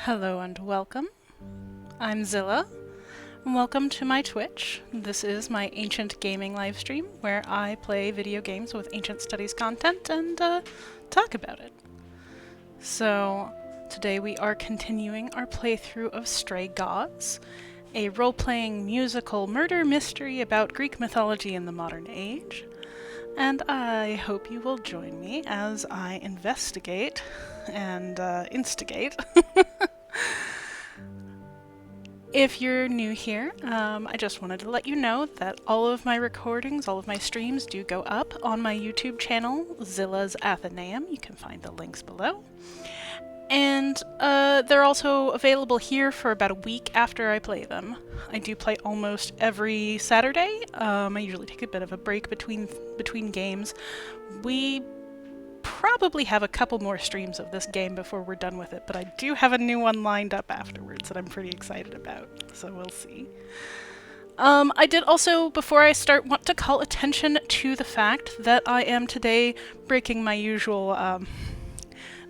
Hello and welcome. I'm Zilla. Welcome to my Twitch. This is my Ancient Gaming livestream where I play video games with Ancient Studies content and talk about it. So today we are continuing our playthrough of Stray Gods, a role-playing musical murder mystery about Greek mythology in the modern age. And I hope you will join me as I investigate and instigate. If you're new here, I just wanted to let you know that all of my recordings, all of my streams do go up on my YouTube channel, Zilla's Athenaeum. You can find the links below. And they're also available here for about a week after I play them. I do play almost every Saturday. I usually take a bit of a break between games. We probably have a couple more streams of this game before we're done with it, but I do have a new one lined up afterwards that I'm pretty excited about, so we'll see. I did also, before I start, want to call attention to the fact that I am today breaking my usual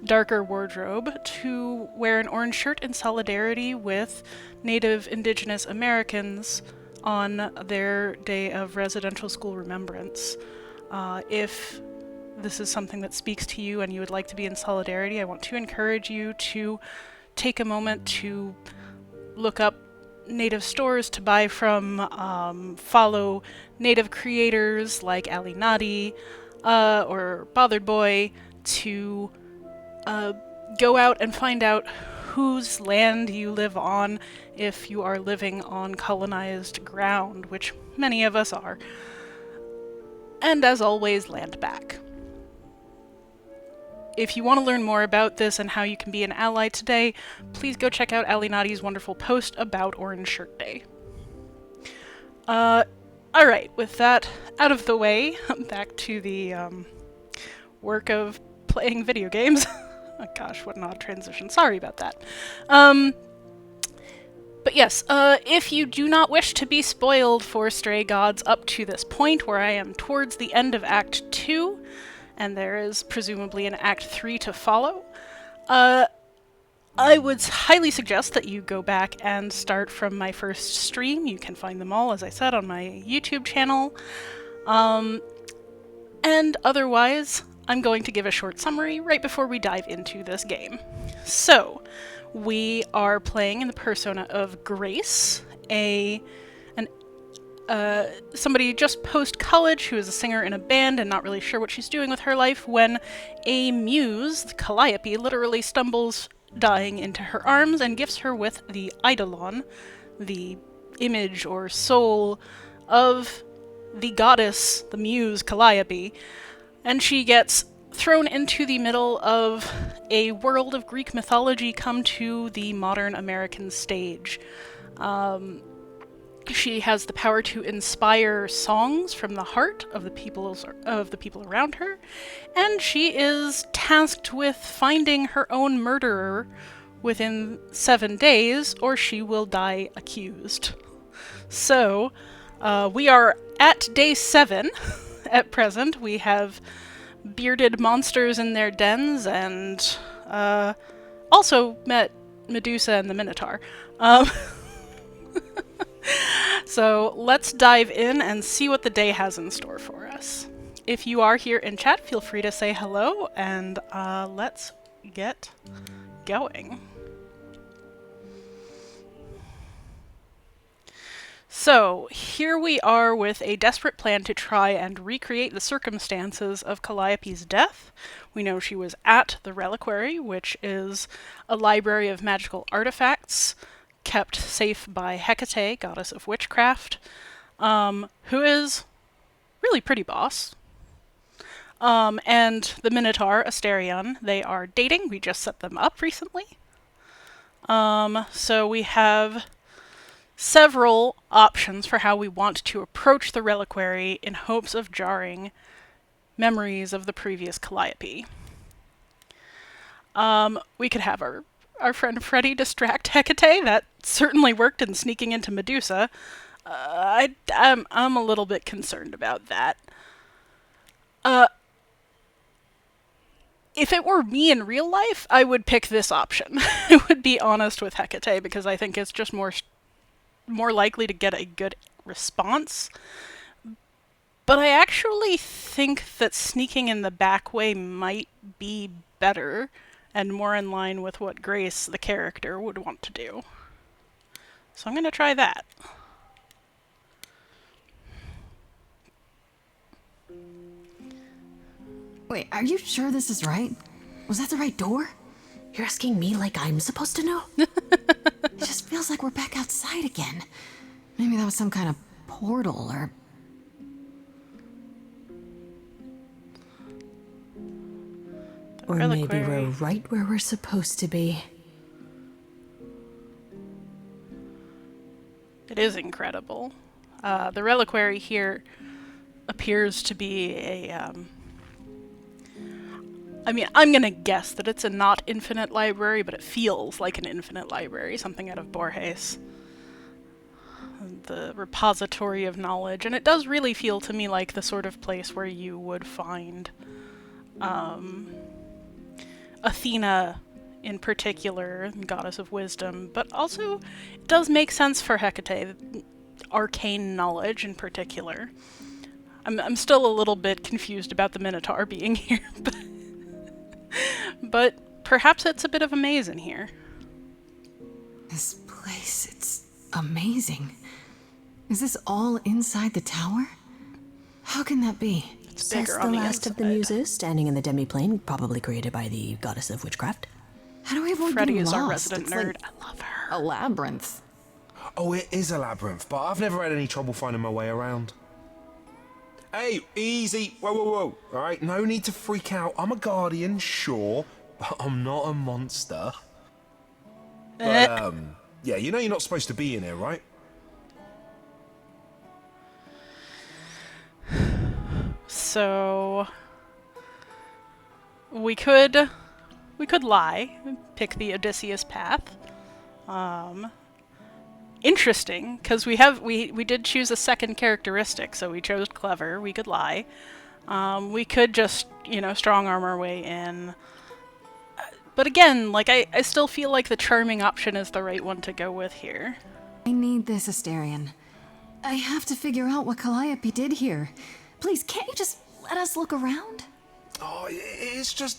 darker wardrobe to wear an orange shirt in solidarity with Native Indigenous Americans on their Day of Residential School Remembrance. If this is something that speaks to you and you would like to be in solidarity, I want to encourage you to take a moment to look up Native stores to buy from, follow Native creators like Ali Nadi or Bothered Boy to go out and find out whose land you live on if you are living on colonized ground, which many of us are. And as always, land back. If you want to learn more about this and how you can be an ally today, please go check out Ali Nadi's wonderful post about Orange Shirt Day. Alright, with that out of the way, back to the work of playing video games. Oh gosh, what an odd transition. Sorry about that. But yes, if you do not wish to be spoiled for Stray Gods up to this point, where I am towards the end of Act 2, and there is presumably an Act 3 to follow, I would highly suggest that you go back and start from my first stream. You can find them all, as I said, on my YouTube channel. And otherwise, I'm going to give a short summary right before we dive into this game. So, we are playing in the persona of Grace, somebody just post-college who is a singer in a band and not really sure what she's doing with her life when a muse, Calliope, literally stumbles dying into her arms and gifts her with the eidolon, the image or soul of the goddess, the muse Calliope, and she gets thrown into the middle of a world of Greek mythology come to the modern American stage. She has the power to inspire songs from the heart of the people around her, and she is tasked with finding her own murderer within 7 days, or she will die accused. So, we are at day 7 at present. We have bearded monsters in their dens, and also met Medusa and the Minotaur. So let's dive in and see what the day has in store for us. If you are here in chat, feel free to say hello, and let's get going. So, here we are with a desperate plan to try and recreate the circumstances of Calliope's death. We know she was at the Reliquary, which is a library of magical artifacts kept safe by Hecate, goddess of witchcraft, who is really pretty boss. And the Minotaur, Asterion, they are dating. We just set them up recently. So we have several options for how we want to approach the Reliquary in hopes of jarring memories of the previous Calliope. We could have our friend Freddy distract Hecate. That certainly worked in sneaking into Medusa. I'm a little bit concerned about that. If it were me in real life, I would pick this option. I would be honest with Hecate because I think it's just more likely to get a good response. But I actually think that sneaking in the back way might be better and more in line with what Grace, the character, would want to do. So I'm going to try that. Wait, are you sure this is right? Was that the right door? You're asking me like I'm supposed to know? It just feels like we're back outside again. Maybe that was some kind of portal or... Or maybe we're right where we're supposed to be. It is incredible. The reliquary here appears to be a... I mean, I'm going to guess that it's a not infinite library, but it feels like an infinite library, something out of Borges. The repository of knowledge, and it does really feel to me like the sort of place where you would find Athena in particular, goddess of wisdom, but also it does make sense for Hecate, arcane knowledge in particular. I'm still a little bit confused about the Minotaur being here, but perhaps it's a bit of a maze in here. This place, it's amazing. Is this all inside the tower? How can that be? It's Says bigger the on the last of the inside. muses standing in the demi-plane, probably created by the goddess of witchcraft. How do we avoid Freddie getting is lost? our resident It's nerd. like I love her. a labyrinth. Oh, it is a labyrinth, but I've never had any trouble finding my way around. Hey, easy. Whoa, whoa, whoa. All right, no need to freak out. I'm a guardian, sure, but I'm not a monster. But, yeah, you know you're not supposed to be in here, right? So we could lie, pick the Odysseus path. Interesting, because we did choose a second characteristic, so we chose clever. We could lie. We could just strong arm our way in. But again, like I still feel like the charming option is the right one to go with here. I need this, Asterion. I have to figure out what Calliope did here. Please, can't you just let us look around? Oh, it's just...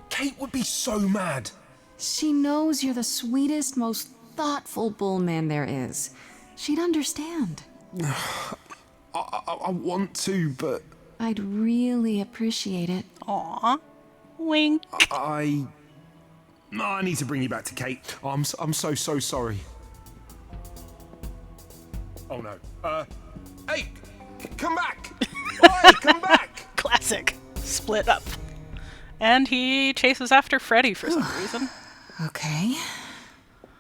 Kate would be so mad. She knows you're the sweetest, most thoughtful bullman there is. She'd understand. I want to, but... I'd really appreciate it. Aw, wink. I need to bring you back to Kate. I'm so sorry. Oh no. Hey, come back! Oi, come back! Classic. Split up. And he chases after Freddy for some reason. Okay.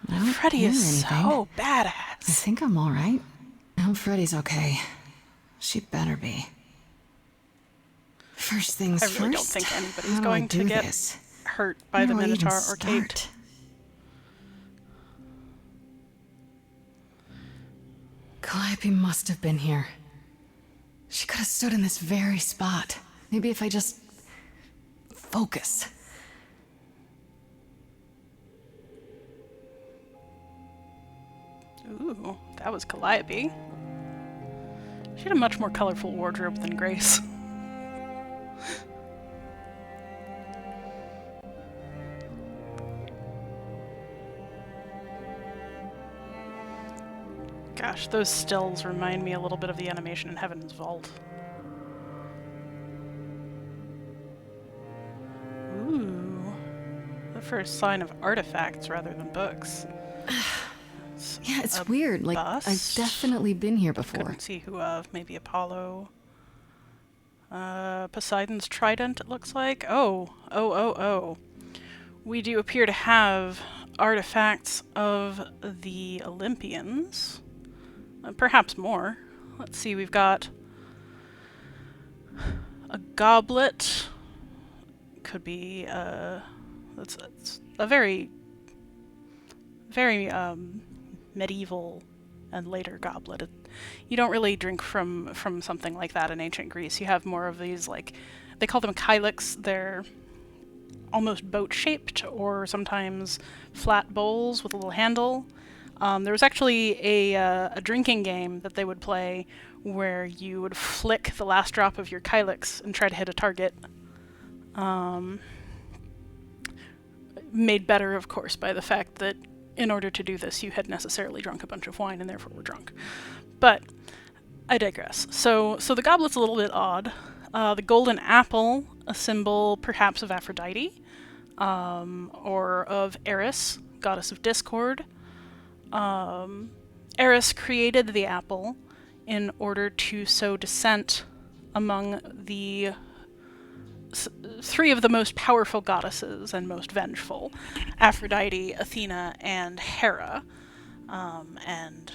I don't Freddy hear is anything. so I badass. think I'm alright. I hope Freddy's okay. She better be. First things I first. really don't think anybody's how do going I to do get this? hurt by Where the do I even Minotaur or Kate. start? Calliope must have been here. She could have stood in this very spot. Maybe if I just... focus. Ooh, that was Calliope. She had a much more colorful wardrobe than Grace. Gosh, those stills remind me a little bit of the animation in Heaven's Vault. Ooh, the first sign of artifacts rather than books. Yeah, it's A weird. Like, bust? I've definitely been here before. Couldn't see who of. Maybe Apollo. Poseidon's trident, it looks like. Oh. We do appear to have artifacts of the Olympians. Perhaps more. Let's see, we've got a goblet. Could be, it's a very medieval and later goblet. You don't really drink from something like that in ancient Greece. You have more of these, like, they call them kylix. They're almost boat-shaped, or sometimes flat bowls with a little handle. There was actually a drinking game that they would play where you would flick the last drop of your Kylix and try to hit a target. Made better, of course, by the fact that in order to do this, you had necessarily drunk a bunch of wine and therefore were drunk. But I digress. So the goblet's a little bit odd. The golden apple, a symbol perhaps of Aphrodite, or of Eris, goddess of discord. Eris created the apple in order to sow dissent among the three of the most powerful goddesses and most vengeful, Aphrodite, Athena, and Hera. And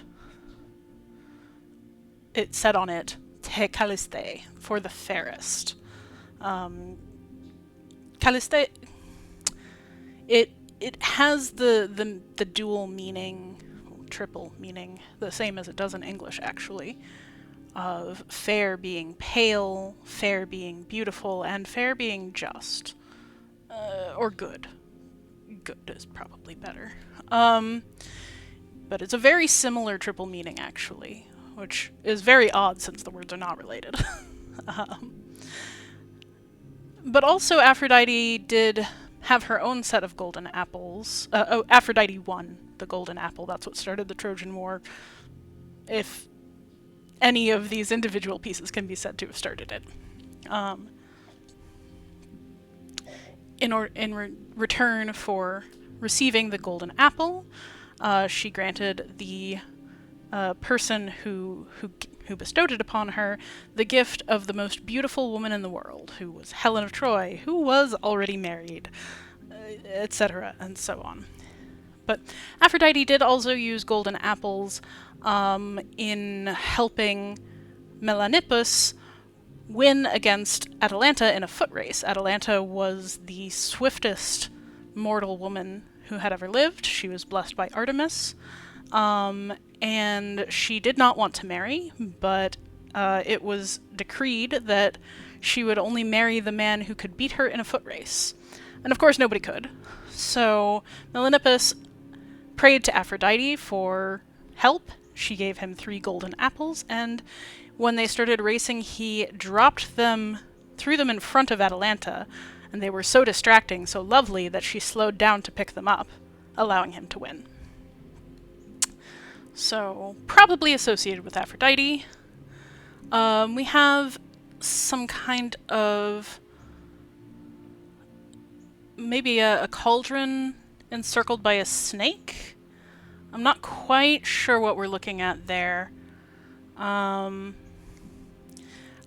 it said on it, Te Caliste, for the fairest. Caliste, it has the dual meaning, triple meaning, the same as it does in English actually, of fair being pale, fair being beautiful, and fair being just. Or good. Good is probably better. But it's a very similar triple meaning actually, which is very odd since the words are not related. But also Aphrodite did have her own set of golden apples. Aphrodite won the golden apple. That's what started the Trojan War. If any of these individual pieces can be said to have started it. In return for receiving the golden apple, she granted the person who bestowed it upon her the gift of the most beautiful woman in the world, who was Helen of Troy, who was already married, etc., and so on. But Aphrodite did also use golden apples in helping Melanippus win against Atalanta in a foot race. Atalanta was the swiftest mortal woman who had ever lived. She was blessed by Artemis. And she did not want to marry, but it was decreed that she would only marry the man who could beat her in a foot race. And of course nobody could. So Melanippus prayed to Aphrodite for help. She gave him 3 golden apples, and when they started racing, he dropped them, threw them in front of Atalanta, and they were so distracting, so lovely, that she slowed down to pick them up, allowing him to win. So, probably associated with Aphrodite. We have some kind of maybe a cauldron encircled by a snake. I'm not quite sure what we're looking at there. I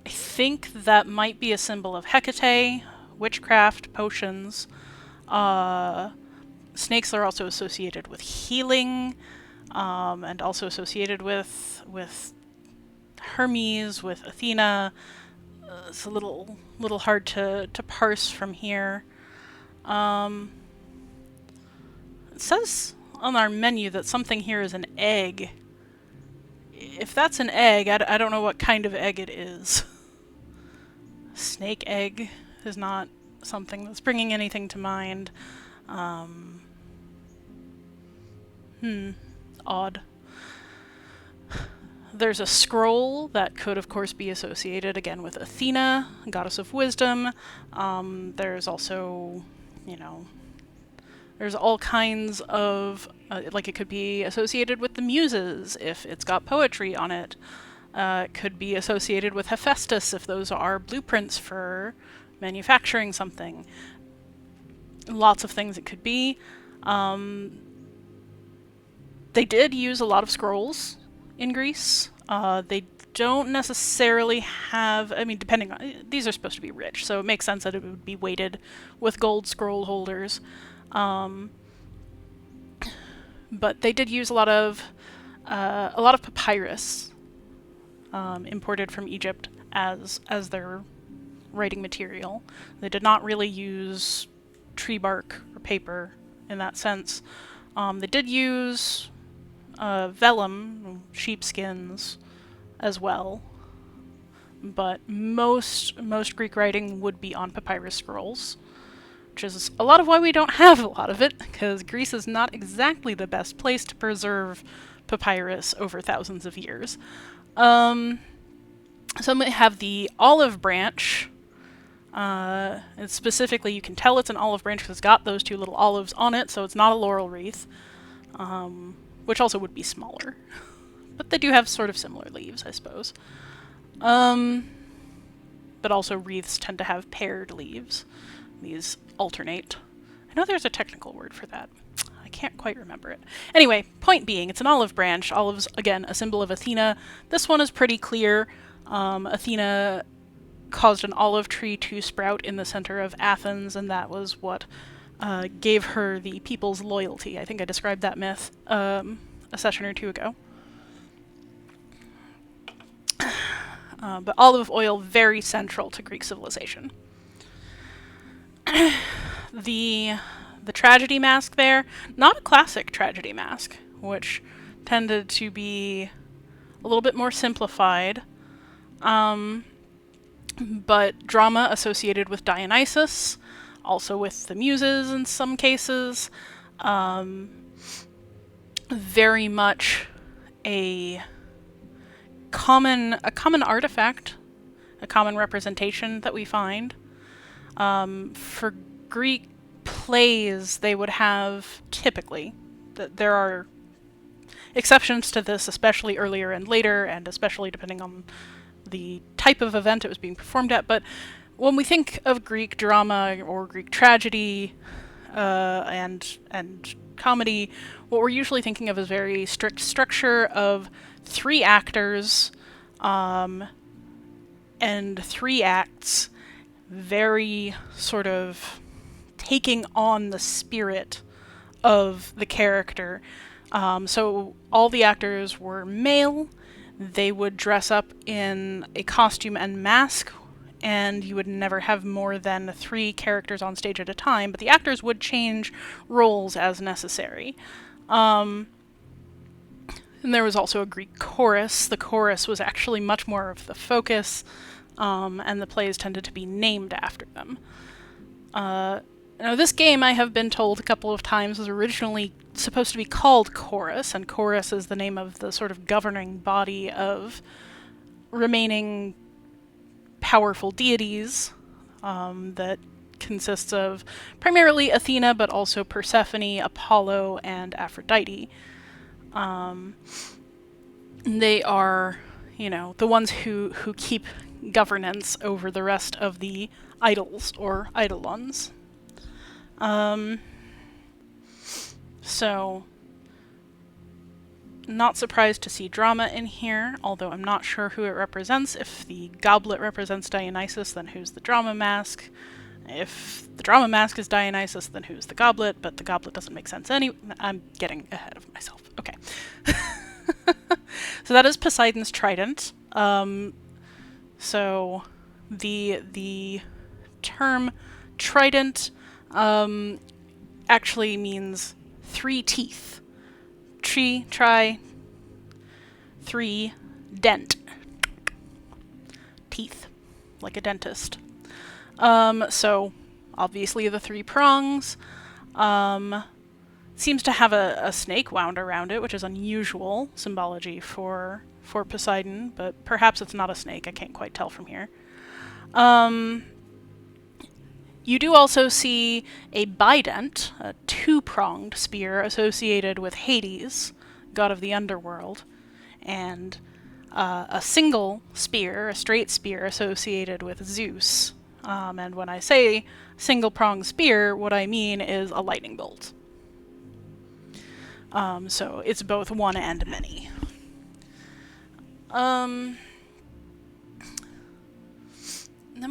think that might be a symbol of Hecate, witchcraft, potions. Snakes are also associated with healing, and also associated with Hermes, with Athena. It's a little hard to parse from here. It says on our menu that something here is an egg. If that's an egg, I don't know what kind of egg it is. Snake egg is not something that's bringing anything to mind. Odd. There's a scroll that could, of course, be associated again with Athena, goddess of wisdom. There's also, there's all kinds of, like it could be associated with the Muses if it's got poetry on it. It could be associated with Hephaestus if those are blueprints for manufacturing something. Lots of things it could be. They did use a lot of scrolls in Greece. They don't necessarily have, depending on, these are supposed to be rich, so it makes sense that it would be weighted with gold scroll holders. But they did use a lot of papyrus imported from Egypt as their writing material. They did not really use tree bark or paper in that sense. They did use vellum, sheepskins, as well. But most Greek writing would be on papyrus scrolls. which is a lot of why we don't have a lot of it, because Greece is not exactly the best place to preserve papyrus over thousands of years. So we have the olive branch. And specifically, you can tell it's an olive branch because it's got those two little olives on it, so it's not a laurel wreath, which also would be smaller. But they do have sort of similar leaves, I suppose. But also wreaths tend to have paired leaves. These alternate. I know there's a technical word for that. I can't quite remember it. Anyway, point being, it's an olive branch. Olives, again, a symbol of Athena. This one is pretty clear. Athena caused an olive tree to sprout in the center of Athens, and that was what gave her the people's loyalty. I think I described that myth a session or two ago. But olive oil, very central to Greek civilization. The tragedy mask there, not a classic tragedy mask, which tended to be a little bit more simplified. But drama associated with Dionysus, also with the Muses in some cases. Very much a common artifact, a common representation that we find. For Greek plays, they would have typically, there are exceptions to this, especially earlier and later, and especially depending on the type of event it was being performed at, but when we think of Greek drama or Greek tragedy and comedy, what we're usually thinking of is very strict structure of 3 actors and 3 acts, very sort of taking on the spirit of the character. So all the actors were male. They would dress up in a costume and mask, and you would never have more than 3 characters on stage at a time, but the actors would change roles as necessary. And there was also a Greek chorus. The chorus was actually much more of the focus, and the plays tended to be named after them. Now, this game, I have been told a couple of times, was originally supposed to be called Chorus, and Chorus is the name of the sort of governing body of remaining powerful deities that consists of primarily Athena, but also Persephone, Apollo, and Aphrodite. They are, the ones who keep governance over the rest of the idols, or eidolons. So, not surprised to see drama in here, although I'm not sure who it represents. If the goblet represents Dionysus, then who's the drama mask? If the drama mask is Dionysus, then who's the goblet? But the goblet doesn't make sense anyway. I'm getting ahead of myself. Okay. So that is Poseidon's trident. So the term trident actually means 3 teeth. Try, 3, dent. Teeth, like a dentist. So obviously the 3 prongs. Seems to have a snake wound around it, which is unusual symbology for Poseidon, but perhaps it's not a snake. I can't quite tell from here. You do also see a bident, a 2-pronged spear associated with Hades, god of the underworld, and a single spear, a straight spear, associated with Zeus. And when I say single-pronged spear, what I mean is a lightning bolt. So it's both one and many. Then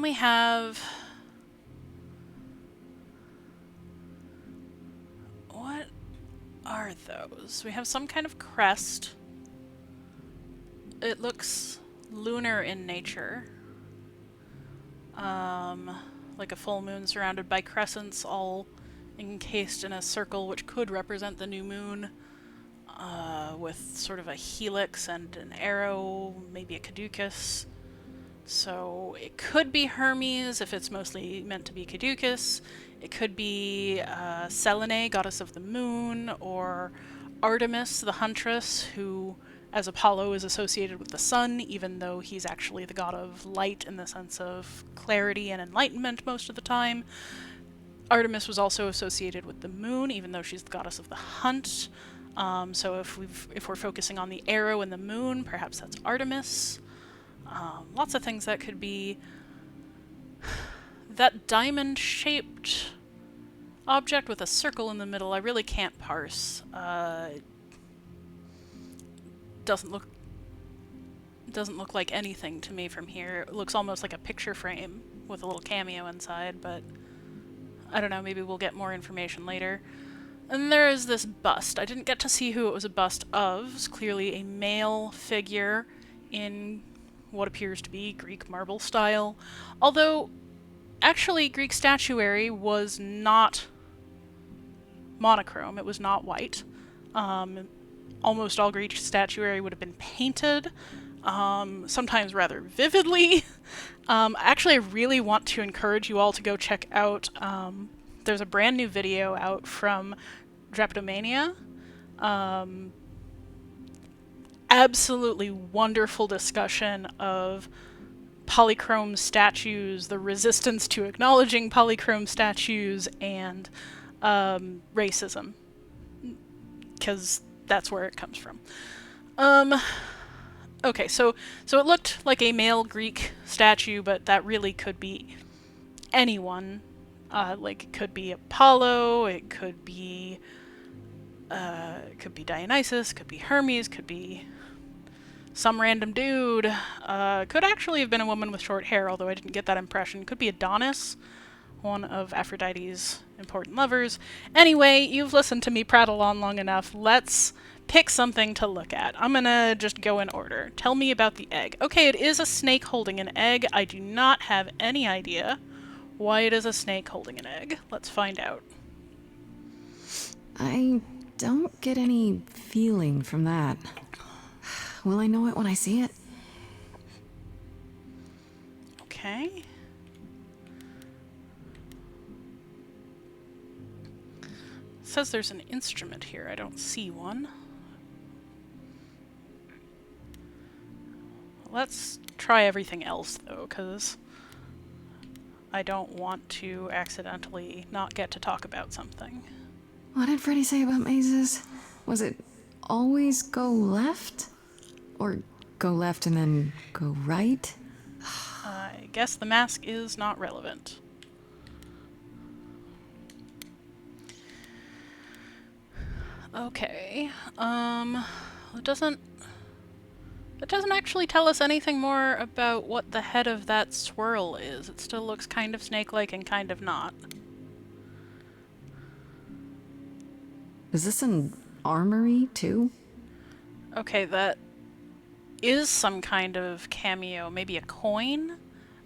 we have... What are those? We have some kind of crest. It looks lunar in nature. Like a full moon surrounded by crescents, all encased in a circle which could represent the new moon, with sort of a helix and an arrow, maybe a caduceus. So it could be Hermes if it's mostly meant to be caduceus. It could be Selene, goddess of the moon, or Artemis, the huntress, who, as Apollo, is associated with the sun, even though he's actually the god of light in the sense of clarity and enlightenment most of the time. Artemis was also associated with the moon, even though she's the goddess of the hunt. So if we're focusing on the arrow and the moon, perhaps that's Artemis. Lots of things that could be. That diamond-shaped object with a circle in the middle, I really can't parse. Doesn't look like anything to me from here. It looks almost like a picture frame with a little cameo inside, but I don't know, maybe we'll get more information later. And there is this bust. I didn't get to see who it was a bust of. It's clearly a male figure in what appears to be Greek marble style. Although, actually, Greek statuary was not monochrome. It was not white. Almost all Greek statuary would have been painted, sometimes rather vividly. Actually, I really want to encourage you all to go check out, there's a brand new video out from Drapetomania. Absolutely wonderful discussion of polychrome statues, the resistance to acknowledging polychrome statues, and racism, because that's where it comes from. Okay, so it looked like a male Greek statue, but that really could be anyone. Like, it could be Apollo, it could be Dionysus, could be Hermes, could be some random dude. Could actually have been a woman with short hair, although I didn't get that impression. Could be Adonis, one of Aphrodite's important lovers. Anyway, you've listened to me prattle on long enough. Let's pick something to look at. I'm gonna just go in order. Tell me about the egg. Okay, it is a snake holding an egg. I do not have any idea why it is a snake holding an egg. Let's find out. I don't get any feeling from that. Will I know it when I see it? Okay. It says there's an instrument here. I don't see one. Let's try everything else, though, because I don't want to accidentally not get to talk about something. What did Freddy say about mazes? Was it always go left? Or go left and then go right? I guess the mask is not relevant. Okay. It doesn't actually tell us anything more about what the head of that swirl is. It still looks kind of snake-like and kind of not. Is this an armory, too? Okay, that is some kind of cameo. Maybe a coin?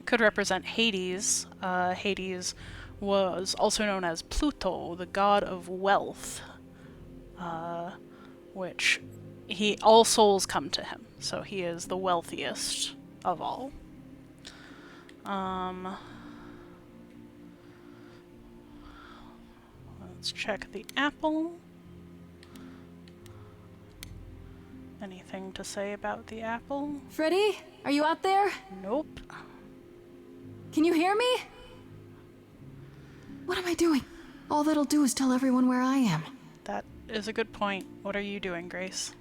Could represent Hades. Hades was also known as Pluto, the god of wealth. Which all souls come to him, so he is the wealthiest of all. Let's check the apple. Anything to say about the apple? Freddy, are you out there? Nope. Can you hear me? What am I doing? All that'll do is tell everyone where I am. That is a good point. What are you doing, Grace?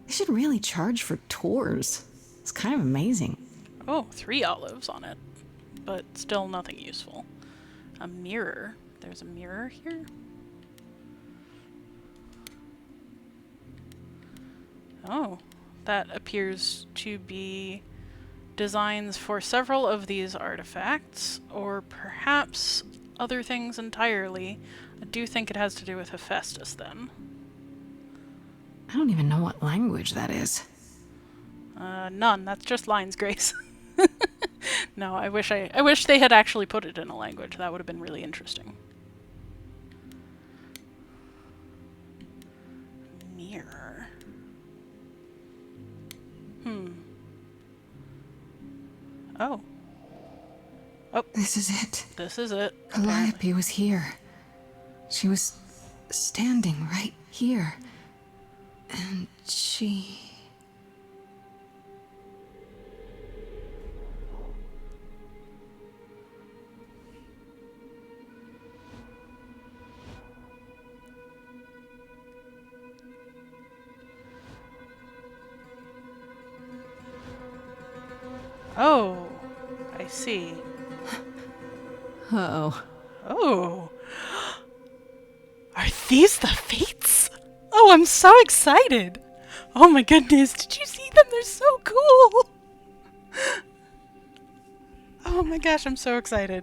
They should really charge for tours. It's kind of amazing. Oh, 3 olives on it. But still nothing useful. A mirror. There's a mirror here? Oh, that appears to be designs for several of these artifacts, or perhaps other things entirely. I do think it has to do with Hephaestus, then. I don't even know what language that is. None. That's just lines, Grace. No, I wish they had actually put it in a language. That would have been really interesting. Mirror. Oh. Oh, This is it. this is it. Calliope was here. She was standing right here. And she... Oh, I see. Uh-oh. Oh. Are these the Fates? Oh, I'm so excited. Oh my goodness, did you see them? They're so cool. Oh my gosh, I'm so excited.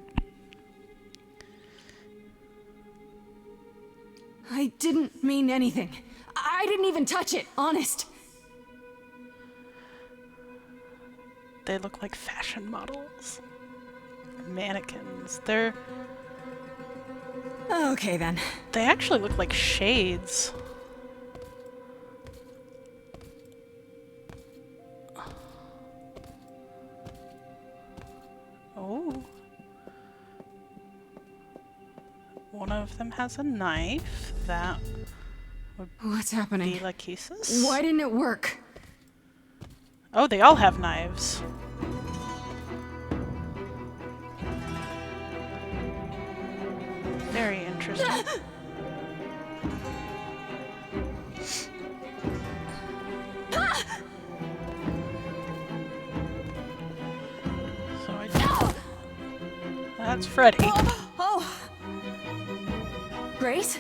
I didn't mean anything. I didn't even touch it, honest. They look like fashion models. Mannequins. Okay then. They actually look like shades. Oh. One of them has a knife. That would What's happening? be Lachesis. Why didn't it work? Oh, they all have knives. Very interesting. So that's Freddy. Oh! Grace?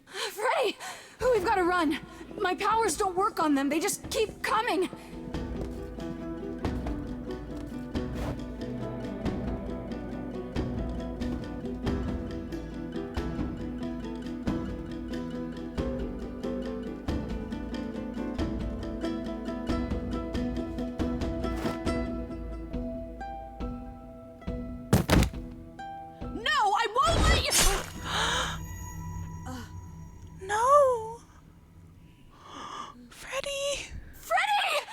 Freddy! We've got to run! My powers don't work on them, they just keep coming! No! Freddy! Freddy!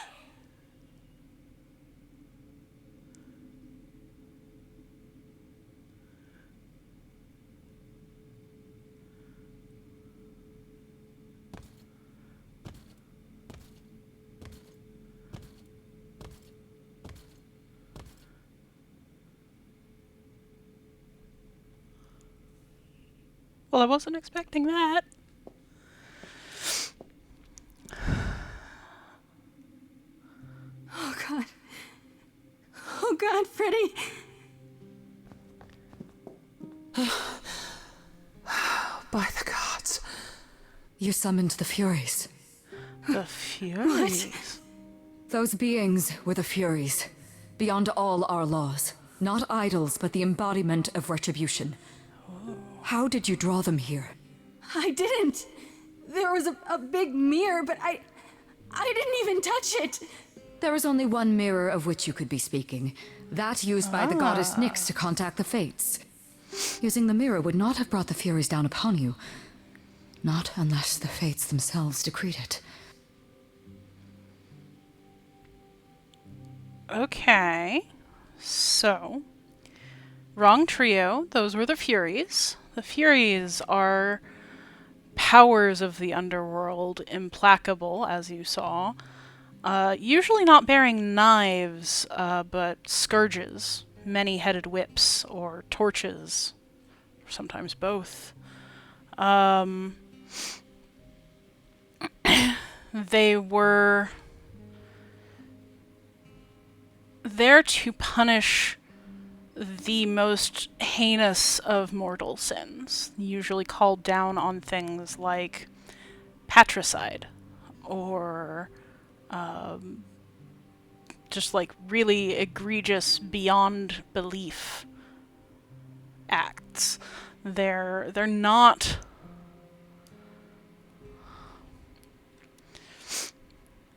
Well, I wasn't expecting that. Oh god. Oh god, Freddy! By the gods. You summoned the Furies. The Furies. Those beings were the Furies, beyond all our laws. Not idols, but the embodiment of retribution. How did you draw them here? I didn't. There was a big mirror, but I didn't even touch it. There was only one mirror of which you could be speaking. That used by the goddess Nyx to contact the Fates. Using the mirror would not have brought the Furies down upon you. Not unless the Fates themselves decreed it. Okay. So, wrong trio. Those were the Furies. The Furies are powers of the underworld, implacable, as you saw. Usually not bearing knives, but scourges, many-headed whips, or torches, or sometimes both. They were there to punish the most heinous of mortal sins, usually called down on things like patricide, or just like really egregious, beyond belief acts. They're not...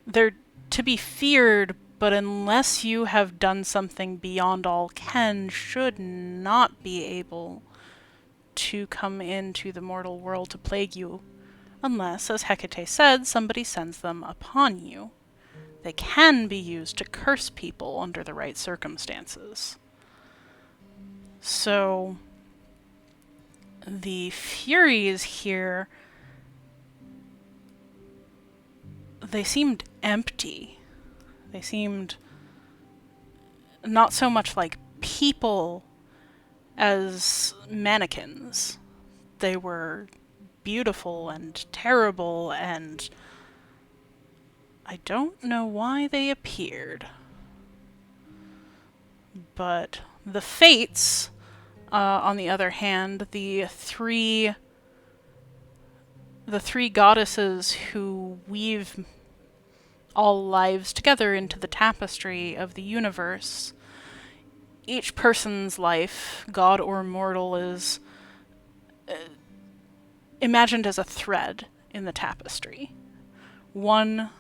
They're to be feared, but unless you have done something beyond all ken, should not be able to come into the mortal world to plague you unless, as Hecate said, somebody sends them upon you. They can be used to curse people under the right circumstances. So, the Furies here, they seemed empty. They seemed not so much like people as mannequins. They were beautiful and terrible, and I don't know why they appeared. But the Fates, on the other hand, the three goddesses who weave all lives together into the tapestry of the universe, each person's life, god or mortal, is imagined as a thread in the tapestry. One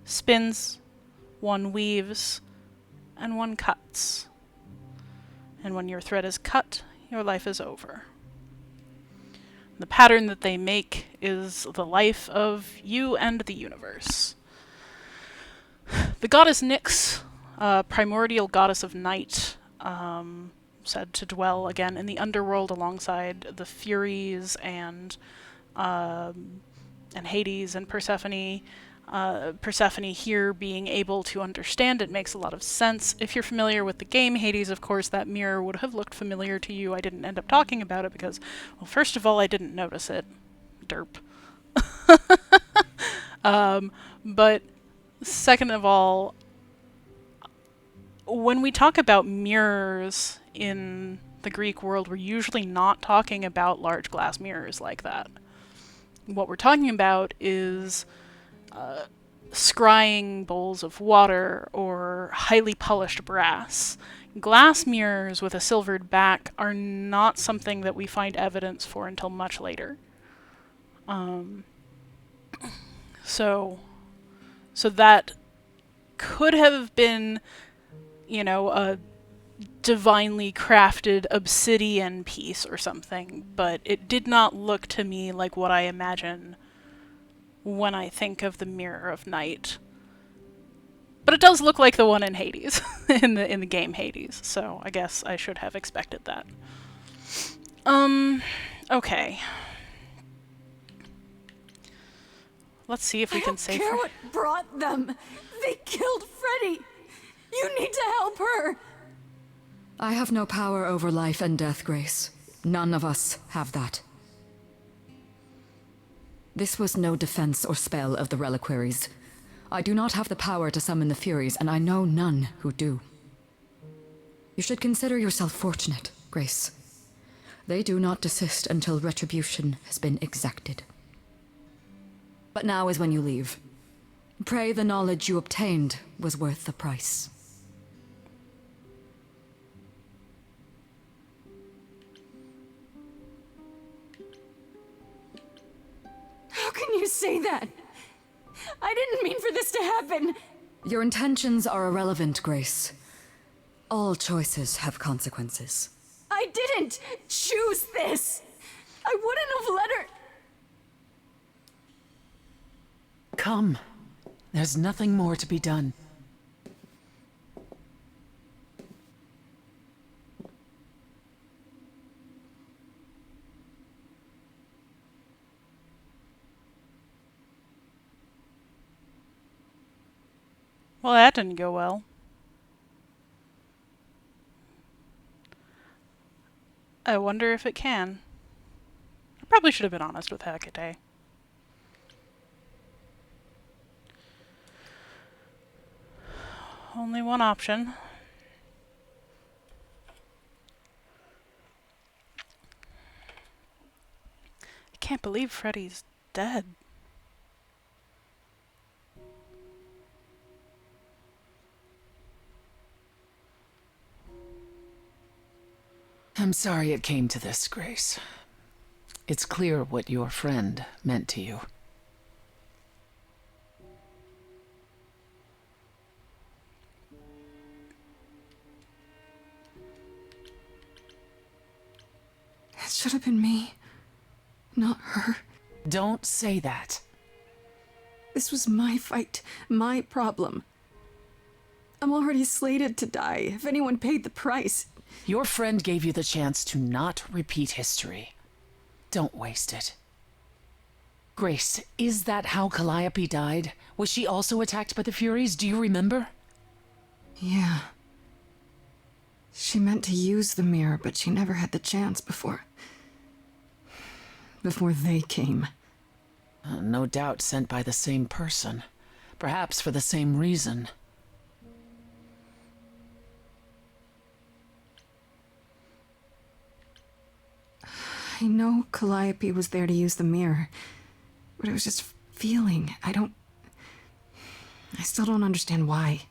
spins, one weaves, and one cuts. And when your thread is cut, your life is over. The pattern that they make is the life of you and the universe. The goddess Nyx, primordial goddess of night, said to dwell again in the underworld alongside the Furies and Hades and Persephone. Persephone here being able to understand it makes a lot of sense. If you're familiar with the game Hades, of course, that mirror would have looked familiar to you. I didn't end up talking about it because, well, first of all, I didn't notice it. Derp. But second of all, when we talk about mirrors in the Greek world, we're usually not talking about large glass mirrors like that. What we're talking about is scrying bowls of water or highly polished brass. Glass mirrors with a silvered back are not something that we find evidence for until much later. So that could have been, a divinely crafted obsidian piece or something, but it did not look to me like what I imagine when I think of the Mirror of Night. But it does look like the one in Hades, in the game Hades, so I guess I should have expected that. Okay. Let's see if we can save her. I don't care what brought them. They killed Freddy. You need to help her. I have no power over life and death, Grace. None of us have that. This was no defense or spell of the reliquaries. I do not have the power to summon the Furies, and I know none who do. You should consider yourself fortunate, Grace. They do not desist until retribution has been exacted. But now is when you leave. Pray the knowledge you obtained was worth the price. How can you say that? I didn't mean for this to happen. Your intentions are irrelevant, Grace. All choices have consequences. I didn't choose this. I wouldn't have let her. Come. There's nothing more to be done. Well, that didn't go well. I wonder if it can. I probably should have been honest with Hecate. Only one option. I can't believe Freddy's dead. I'm sorry it came to this, Grace. It's clear what your friend meant to you. It should have been me, not her. Don't say that. This was my fight, my problem. I'm already slated to die if anyone paid the price. Your friend gave you the chance to not repeat history. Don't waste it. Grace, is that how Calliope died? Was she also attacked by the Furies? Do you remember? Yeah. She meant to use the mirror, but she never had the chance before they came. No doubt sent by the same person. Perhaps for the same reason. I know Calliope was there to use the mirror, but it was just feeling. I still don't understand why.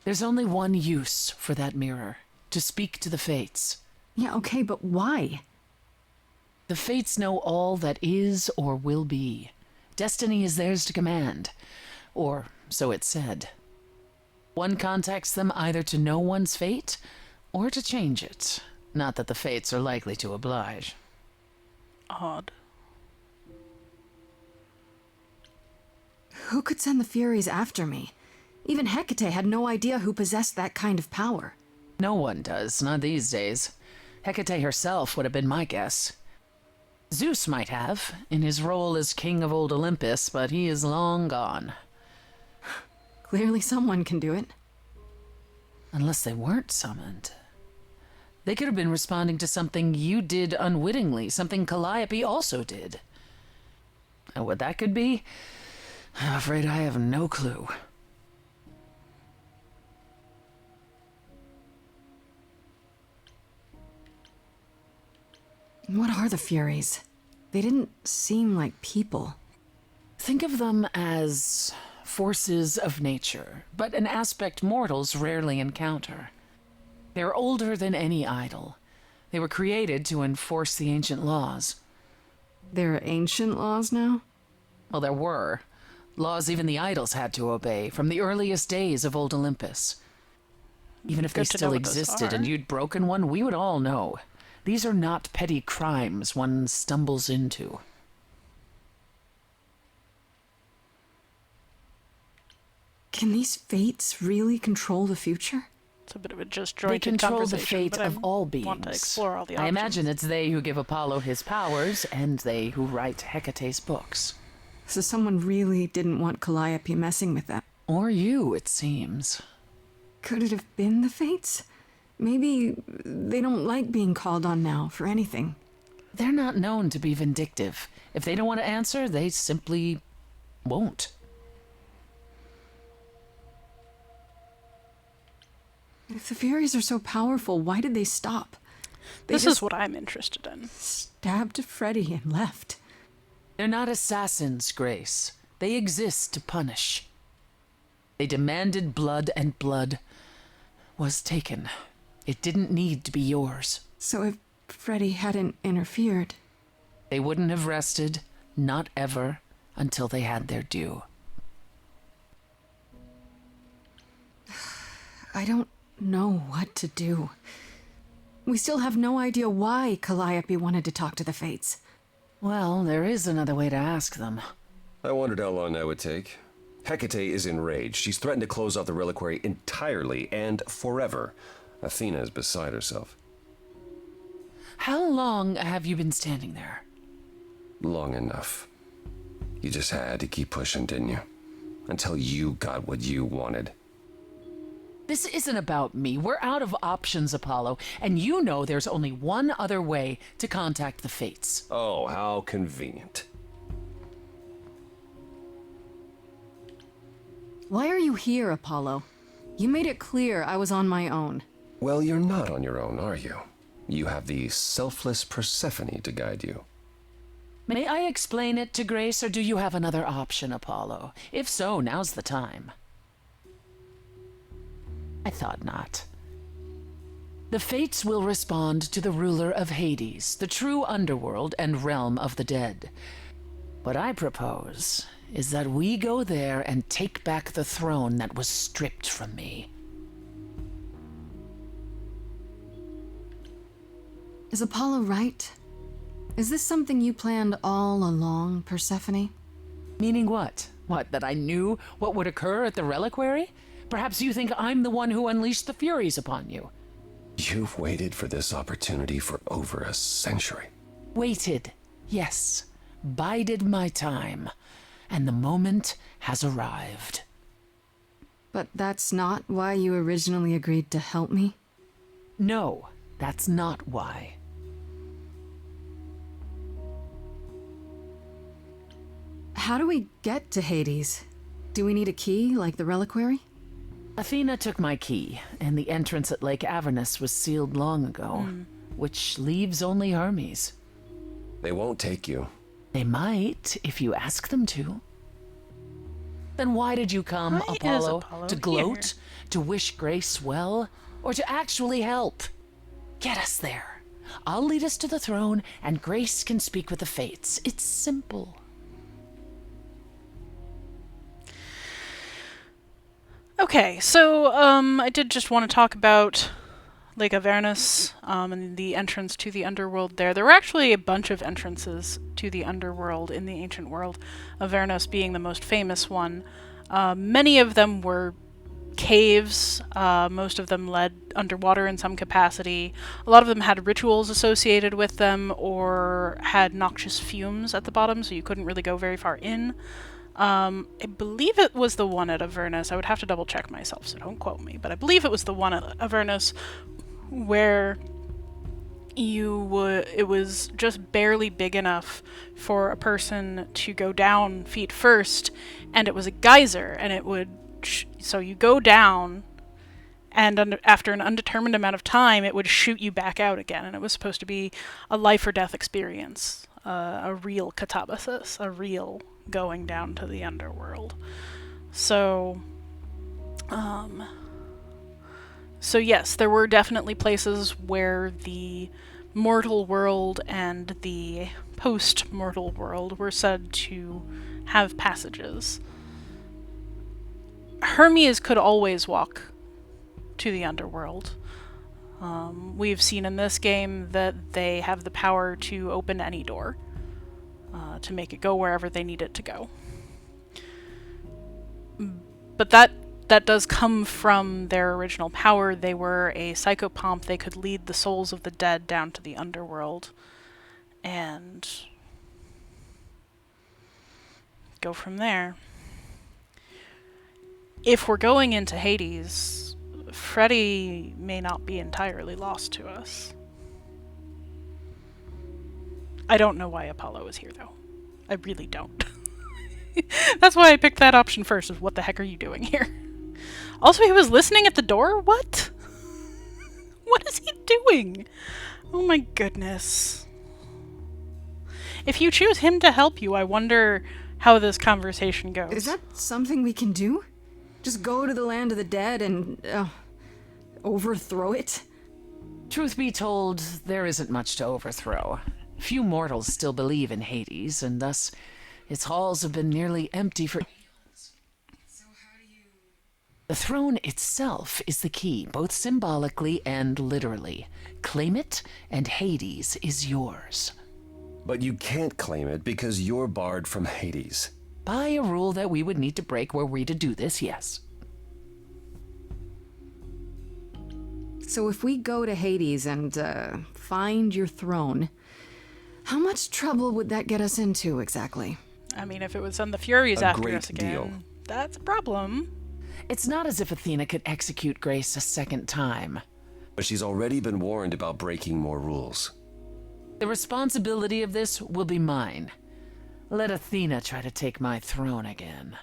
There's only one use for that mirror. To speak to the Fates. Yeah, okay, but why? The Fates know all that is or will be. Destiny is theirs to command. Or so it's said. One contacts them either to know one's fate, or to change it. Not that the Fates are likely to oblige. Odd. Who could send the Furies after me? Even Hecate had no idea who possessed that kind of power. No one does, not these days. Hecate herself would have been my guess. Zeus might have, in his role as king of old Olympus, but he is long gone. Clearly someone can do it. Unless they weren't summoned. They could have been responding to something you did unwittingly, something Calliope also did. And what that could be? I'm afraid I have no clue. What are the Furies? They didn't seem like people. Think of them as forces of nature, but an aspect mortals rarely encounter. They're older than any idol. They were created to enforce the ancient laws. There are ancient laws now? Well, there were. Laws even the idols had to obey, from the earliest days of old Olympus. Even if they Good to know still what those existed are. and you'd broken one, we would all know. These are not petty crimes one stumbles into. Can these fates really control the future? It's a bit of a They disjointed control the conversation, fate but of all beings. want to explore all the I options. imagine it's they who give Apollo his powers, and they who write Hecate's books. So someone really didn't want Calliope messing with them. Or you, it seems. Could it have been the fates? Maybe they don't like being called on now for anything. They're not known to be vindictive. If they don't want to answer, they simply won't. If the Furies are so powerful, why did they stop? They This just is what I'm interested in. stabbed Freddy and left. They're not assassins, Grace. They exist to punish. They demanded blood, and blood was taken. It didn't need to be yours. So if Freddy hadn't interfered, They wouldn't have rested, not ever, until they had their due. I don't know what to do. We still have no idea why Calliope wanted to talk to the Fates. Well, there is another way to ask them. I wondered how long that would take. Hecate is enraged. She's threatened to close off the reliquary entirely and forever. Athena is beside herself. How long have you been standing there? Long enough. You just had to keep pushing, didn't you? Until you got what you wanted. This isn't about me. We're out of options, Apollo, and you know there's only one other way to contact the Fates. Oh, how convenient. Why are you here, Apollo? You made it clear I was on my own. Well, you're not on your own, are you? You have the selfless Persephone to guide you. May I explain it to Grace, or do you have another option, Apollo? If so, now's the time. I thought not. The Fates will respond to the ruler of Hades, the true underworld and realm of the dead. What I propose is that we go there and take back the throne that was stripped from me. Is Apollo right? Is this something you planned all along, Persephone? Meaning what? What, that I knew what would occur at the reliquary? Perhaps you think I'm the one who unleashed the Furies upon you. You've waited for this opportunity for over a century. Waited, yes. Bided my time. And the moment has arrived. But that's not why you originally agreed to help me? No, that's not why. How do we get to Hades? Do we need a key, like the reliquary? Athena took my key, and the entrance at Lake Avernus was sealed long ago, which leaves only Hermes. They won't take you. They might, if you ask them to. Then why did you come, Why is Apollo? Apollo To gloat? To wish Grace well? Or to actually help? Get us there. I'll lead us to the throne, and Grace can speak with the Fates. It's simple. Okay, so I did just want to talk about Lake Avernus and the entrance to the underworld there. There were actually a bunch of entrances to the underworld in the ancient world, Avernus being the most famous one. Many of them were caves, most of them led underwater in some capacity. A lot of them had rituals associated with them or had noxious fumes at the bottom, so you couldn't really go very far in. I believe it was the one at Avernus. I would have to double check myself, so don't quote me. But I believe it was the one at Avernus where it was just barely big enough for a person to go down feet first, and it was a geyser, and it would. So you go down, and after an undetermined amount of time, it would shoot you back out again, and it was supposed to be a life or death experience, a real catabasis, a real going down to the underworld. So yes, there were definitely places where the mortal world and the post-mortal world were said to have passages. Hermes could always walk to the underworld. We've seen in this game that they have the power to open any door, to make it go wherever they need it to go. But that does come from their original power. They were a psychopomp. They could lead the souls of the dead down to the underworld and go from there. If we're going into Hades, Freddy may not be entirely lost to us. I don't know why Apollo is here, though. I really don't. That's why I picked that option first, is what the heck are you doing here? Also, he was listening at the door? What? What is he doing? Oh my goodness. If you choose him to help you, I wonder how this conversation goes. Is that something we can do? Just go to the land of the dead and overthrow it? Truth be told, there isn't much to overthrow. Few mortals still believe in Hades, and thus its halls have been nearly empty for eons. So how do you... The throne itself is the key, both symbolically and literally. Claim it, and Hades is yours. But you can't claim it because you're barred from Hades. By a rule that we would need to break were we to do this, yes. So if we go to Hades and find your throne, how much trouble would that get us into exactly? I mean, if it would send the Furies A after great us again, deal. that's a problem. It's not as if Athena could execute Grace a second time. But she's already been warned about breaking more rules. The responsibility of this will be mine. Let Athena try to take my throne again.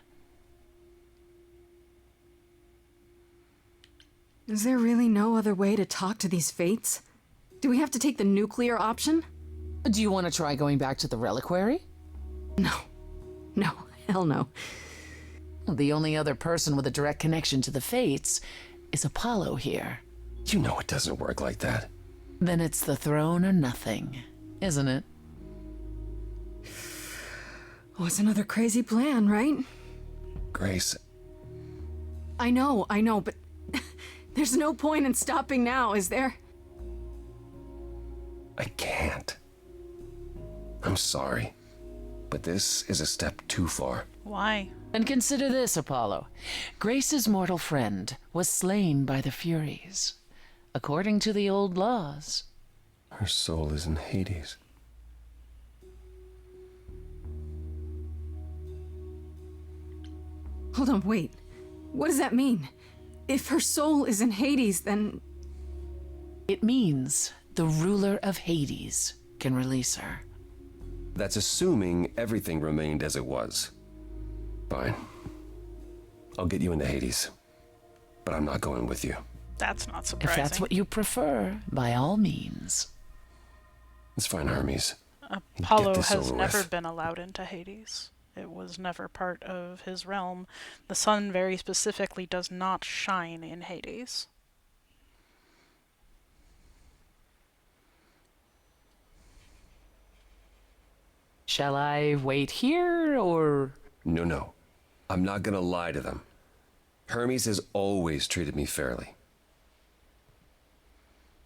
Is there really no other way to talk to these fates? Do we have to take the nuclear option? Do you want to try going back to the reliquary? No. No, hell no. The only other person with a direct connection to the Fates is Apollo here. You know it doesn't work like that. Then it's the throne or nothing, isn't it? Oh, it's another crazy plan, right? Grace, I know, but there's no point in stopping now, is there? I can't. I'm sorry, but this is a step too far. Why? And consider this, Apollo. Grace's mortal friend was slain by the Furies. According to the old laws. Her soul is in Hades. Hold on, wait. What does that mean? If her soul is in Hades, then... It means the ruler of Hades can release her. That's assuming everything remained as it was. Fine. I'll get you into Hades. But I'm not going with you. That's not If surprising. that's what you prefer, by all means. It's fine, Hermes. Apollo this has over never with. been allowed into Hades. It was never part of his realm. The sun very specifically does not shine in Hades. Shall I wait here, or... No. I'm not gonna lie to them. Hermes has always treated me fairly.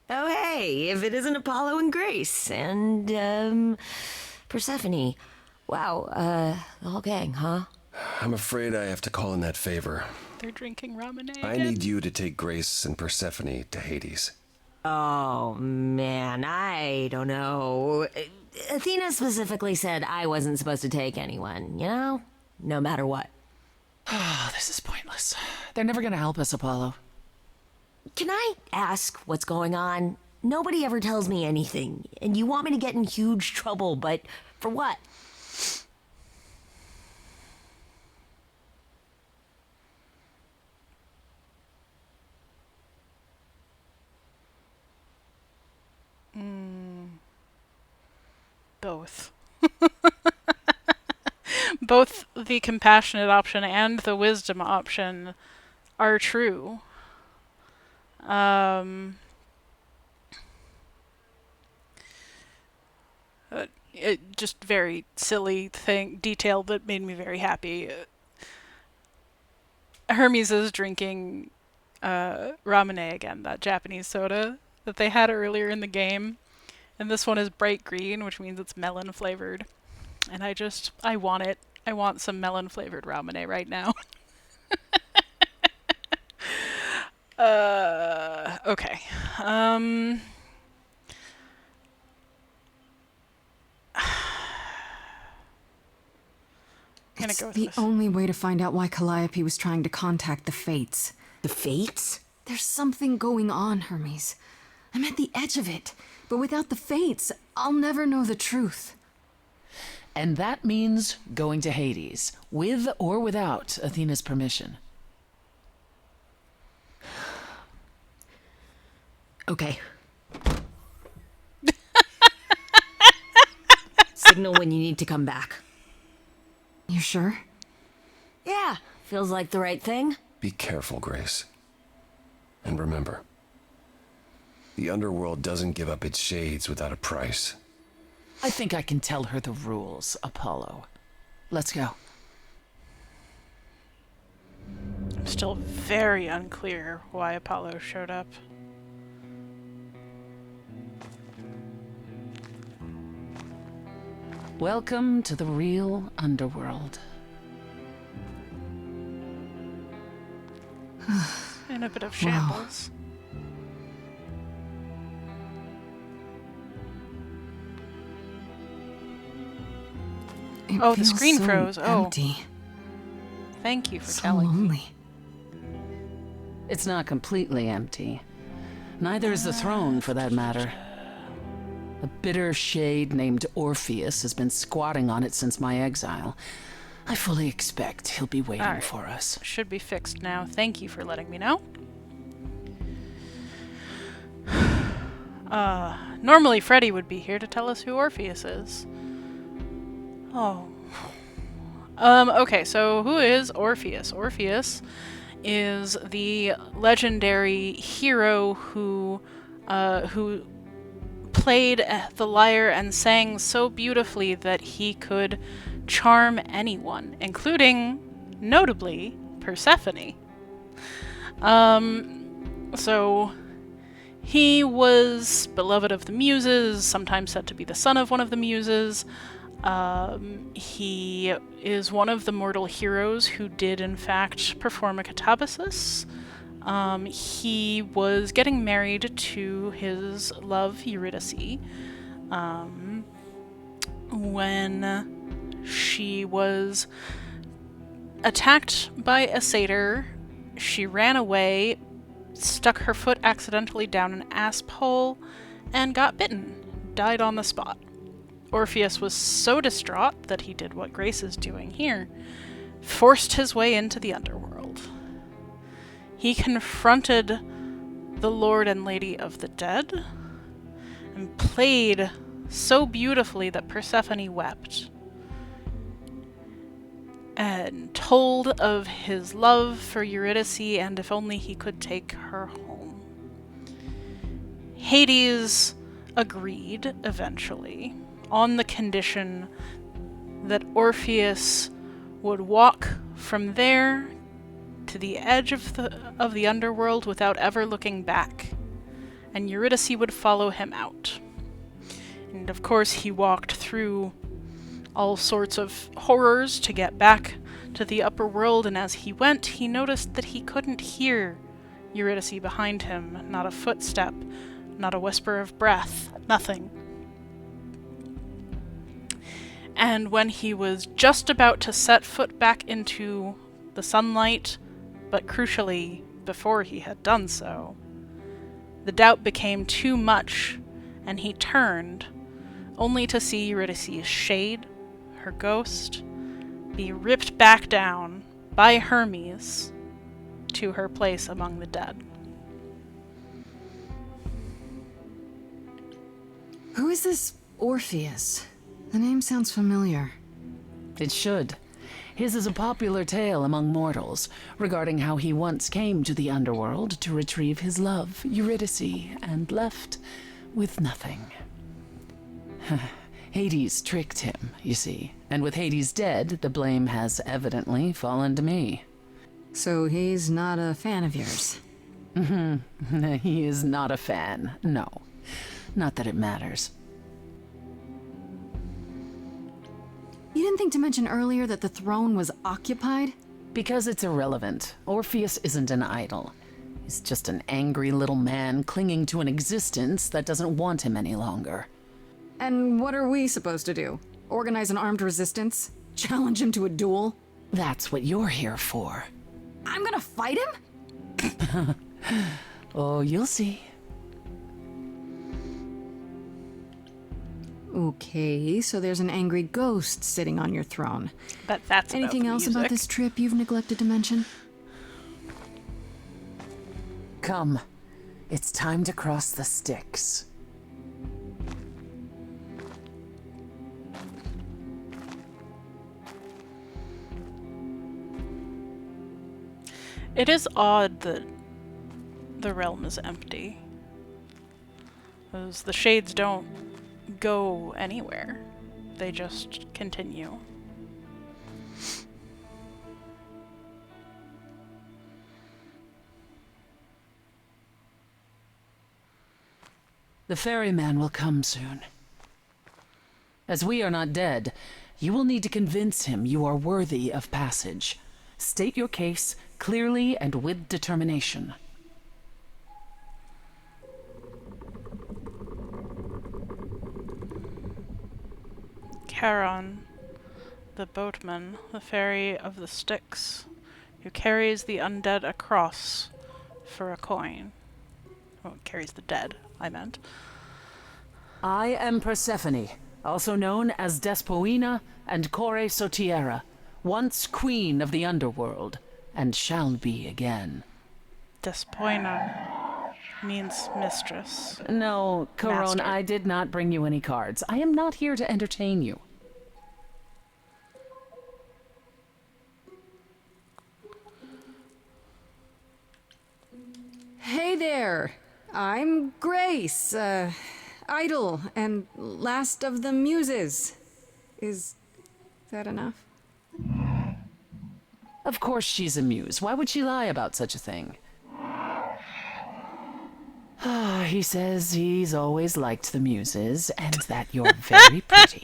Oh, hey, if it isn't Apollo and Grace and, Persephone. Wow, the whole gang, huh? I'm afraid I have to call in that favor. They're drinking ramen again. I need you to take Grace and Persephone to Hades. Oh, man, I don't know. Athena specifically said I wasn't supposed to take anyone, you know? No matter what. Oh, this is pointless. They're never gonna help us, Apollo. Can I ask what's going on? Nobody ever tells me anything, and you want me to get in huge trouble, but for what? Both. Both the compassionate option and the wisdom option are true. It just very silly detail that made me very happy. Hermes is drinking ramune again, that Japanese soda that they had earlier in the game. And this one is bright green, which means it's melon flavored. And I want it. I want some melon flavored ramune right now. Okay. I'm gonna It's go with the this. only way to find out why Calliope was trying to contact the Fates. The Fates? There's something going on, Hermes. I'm at the edge of it, but without the Fates, I'll never know the truth. And that means going to Hades, with or without Athena's permission. Okay. Signal when you need to come back. You sure? Yeah, feels like the right thing. Be careful, Grace. And remember, the underworld doesn't give up its shades without a price. I think I can tell her the rules, Apollo. Let's go. I'm still very unclear why Apollo showed up. Welcome to the real underworld. In a bit of shambles. It Oh, the feels screen so froze. Oh. empty. Thank you for So telling me. lonely. It's not completely empty. Neither is the throne, for that matter. A bitter shade named Orpheus has been squatting on it since my exile. I fully expect he'll be waiting Alright. for us. Should be fixed now. Thank you for letting me know. Normally Freddy would be here to tell us who Orpheus is. Oh. Okay, so who is Orpheus? Orpheus is the legendary hero who played the lyre and sang so beautifully that he could charm anyone, including, notably, Persephone. So He was beloved of the Muses, sometimes said to be the son of one of the Muses. He is one of the mortal heroes who did, in fact, perform a catabasis. He was getting married to his love, Eurydice, when she was attacked by a satyr. She ran away, stuck her foot accidentally down an asp hole, and got bitten. Died on the spot. Orpheus was so distraught that he did what Grace is doing here. Forced his way into the underworld. He confronted the Lord and Lady of the Dead and played so beautifully that Persephone wept and told of his love for Eurydice and if only he could take her home. Hades agreed eventually on the condition that Orpheus would walk from there to the edge of the underworld without ever looking back, and Eurydice would follow him out. And of course he walked through all sorts of horrors to get back to the upper world, and as he went, he noticed that he couldn't hear Eurydice behind him. Not a footstep, not a whisper of breath, nothing. And when he was just about to set foot back into the sunlight, but crucially, before he had done so, the doubt became too much, and he turned, only to see Eurydice's shade, her ghost, be ripped back down by Hermes to her place among the dead. Who is this Orpheus? The name sounds familiar. It should. His is a popular tale among mortals regarding how he once came to the underworld to retrieve his love, Eurydice, and left with nothing. Hades tricked him, you see, and with Hades dead, the blame has evidently fallen to me. So he's not a fan of yours? He is not a fan, no. Not that it matters. You didn't think to mention earlier that the throne was occupied? Because it's irrelevant. Orpheus isn't an idol. He's just an angry little man clinging to an existence that doesn't want him any longer. And what are we supposed to do? Organize an armed resistance? Challenge him to a duel? That's what you're here for. I'm gonna fight him? Oh, you'll see. Okay, so there's an angry ghost sitting on your throne. But that's Anything else about this trip you've neglected to mention? Come. It's time to cross the Styx. It is odd that the realm is empty. Because the shades don't go anywhere. They just continue. The ferryman will come soon. As we are not dead, you will need to convince him you are worthy of passage. State your case clearly and with determination. Charon, the boatman, the ferry of the Styx, who carries the undead across for a coin. Oh, carries the dead, I meant. I am Persephone, also known as Despoina and Kore Sotiera, once queen of the underworld, and shall be again. Despoina means mistress. No, Caron, Master. I did not bring you any cards. I am not here to entertain you. Hey there! I'm Grace, idol and last of the muses. Is that enough? Of course she's a muse. Why would she lie about such a thing? He says he's always liked the muses and that you're very pretty.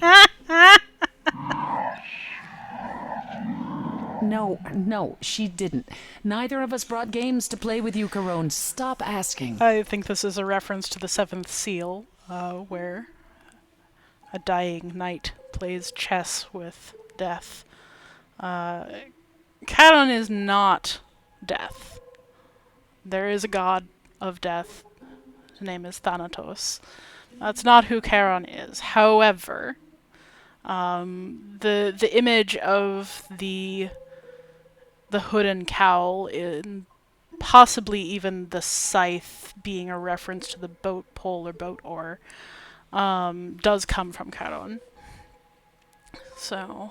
No, she didn't. Neither of us brought games to play with you, Corone. Stop asking. I think this is a reference to the Seventh Seal, where a dying knight plays chess with death. Charon is not death. There is a god of death. His name is Thanatos. That's not who Charon is. However, the image of the hood and cowl, in possibly even the scythe being a reference to the boat pole or boat oar, does come from Charon. So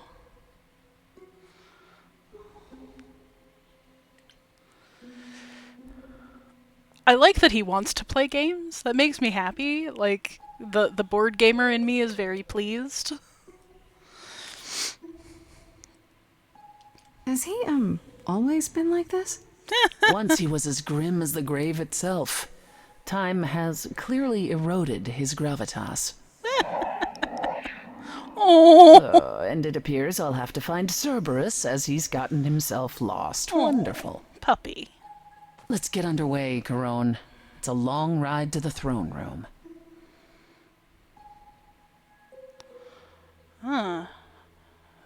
I like that he wants to play games. That makes me happy. Like, the board gamer in me is very pleased. Has he, always been like this? Once he was as grim as the grave itself. Time has clearly eroded his gravitas. Oh, And it appears I'll have to find Cerberus as he's gotten himself lost. Wonderful. puppy. Let's get underway, Corone. It's a long ride to the throne room.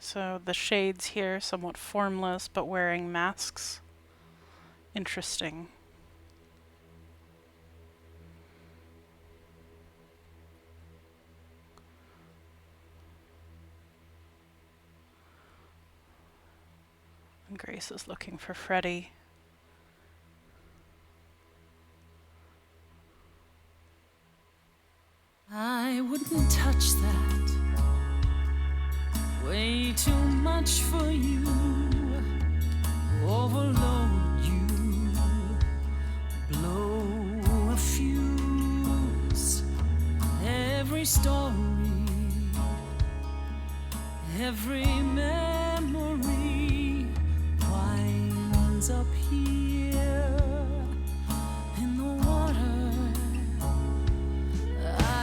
So the shades here, somewhat formless, but wearing masks. Interesting. And Grace is looking for Freddy. I wouldn't touch that. Way too much for you. Overload you. Blow a fuse. Every story, every memory winds up here in the water.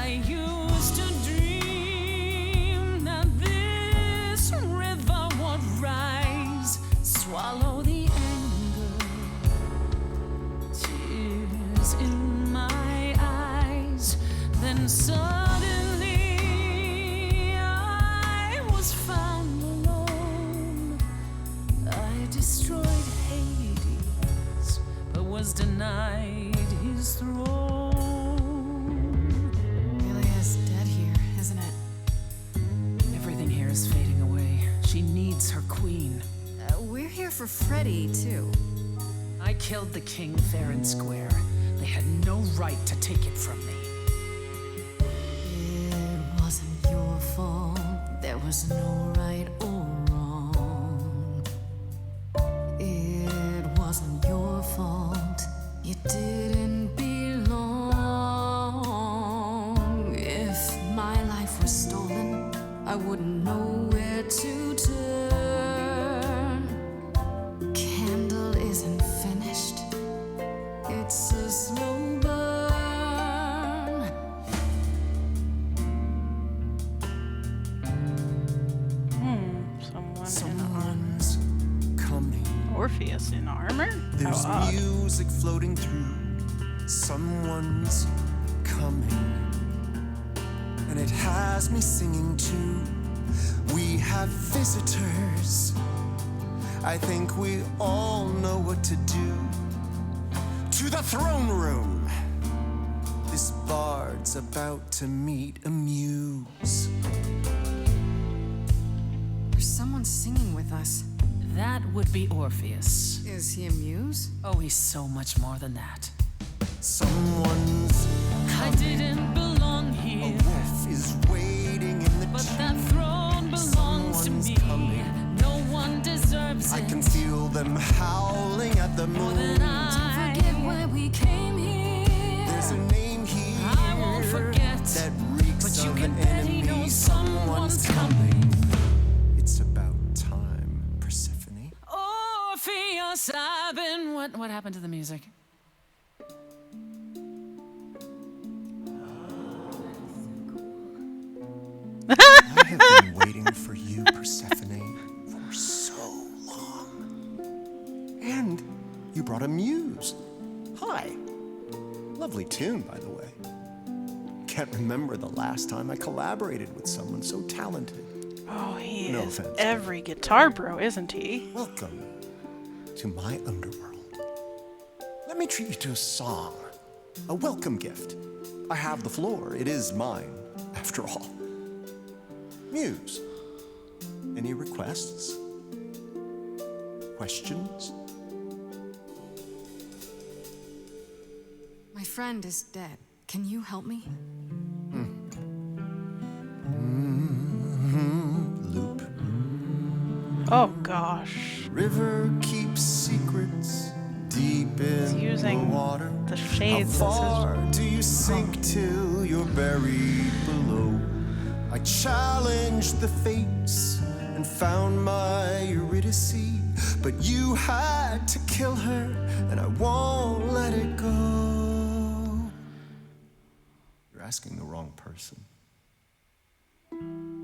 I used to dream that this river would rise, swallow the anger, tears in my eyes. Then suddenly I was found alone. I destroyed Hades, but was denied his throne. Really is dead here, isn't it? Everything here is fading away. She needs her queen. We're here for Freddy, too. I killed the king fair and square. They had no right to take it from me. It wasn't your fault. There was no right or wrong. It wasn't your fault. You didn't belong. If my life was stolen, I wouldn't know where to turn. Candle isn't finished. It's a slow burn. Someone's coming. Orpheus in armor? There's How odd. music floating through. Someone's coming. And it has me singing too. We have visitors. I think we all know what to do. To the throne room. This bard's about to meet a muse. There's someone singing with us. That would be Orpheus. Is he a muse? Oh, he's so much more than that. Someone's I didn't belong a here, wolf is waiting in the but tomb. that throne belongs to Someone's me. coming. No one deserves I it can feel them howling at the more moon. than I. Forget why we came here. There's a name here I won't forget, that reeks but you of can an bet he enemy. knows someone's coming. It's about time, Persephone. Orpheus, I've been. What happened to the music? I have been waiting for you, Persephone, for so long. And you brought a muse. Hi. Lovely tune, by the way. Can't remember the last time I collaborated with someone so talented. Oh, he No is offense. every guitar bro, isn't he? Welcome to my underworld. Let me treat you to a song, a welcome gift. I have the floor. It is mine, after all. Muse, any requests? Questions? My friend is dead. Can you help me? Loop. Oh gosh. River keeps secrets deep in using the water. the shades How as his- far do you sink till you're buried below? I challenged the fates and found my Eurydice, but you had to kill her, and I won't let it go. You're asking the wrong person.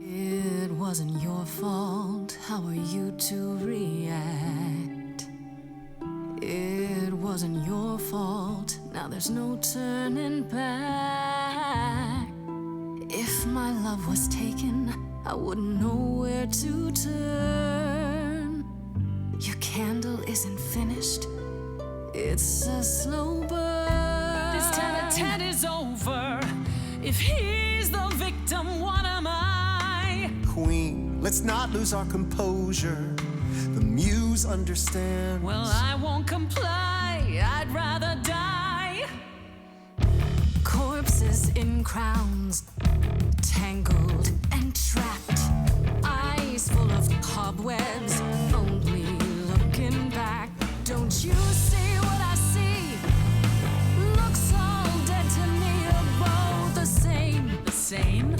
It wasn't your fault. How are you to react? It wasn't your fault. Now there's no turning back. If my love was taken, I wouldn't know where to turn. Your candle isn't finished. It's a slow burn. This tete-a-tete is over. If he's the victim, what am I? Queen, let's not lose our composure. The muse understands. Well, I won't comply. I'd rather die. Corpses in crowns, tangled and trapped. Eyes full of cobwebs, only looking back. Don't you see what I see? Looks all dead to me, you're both the same. The same?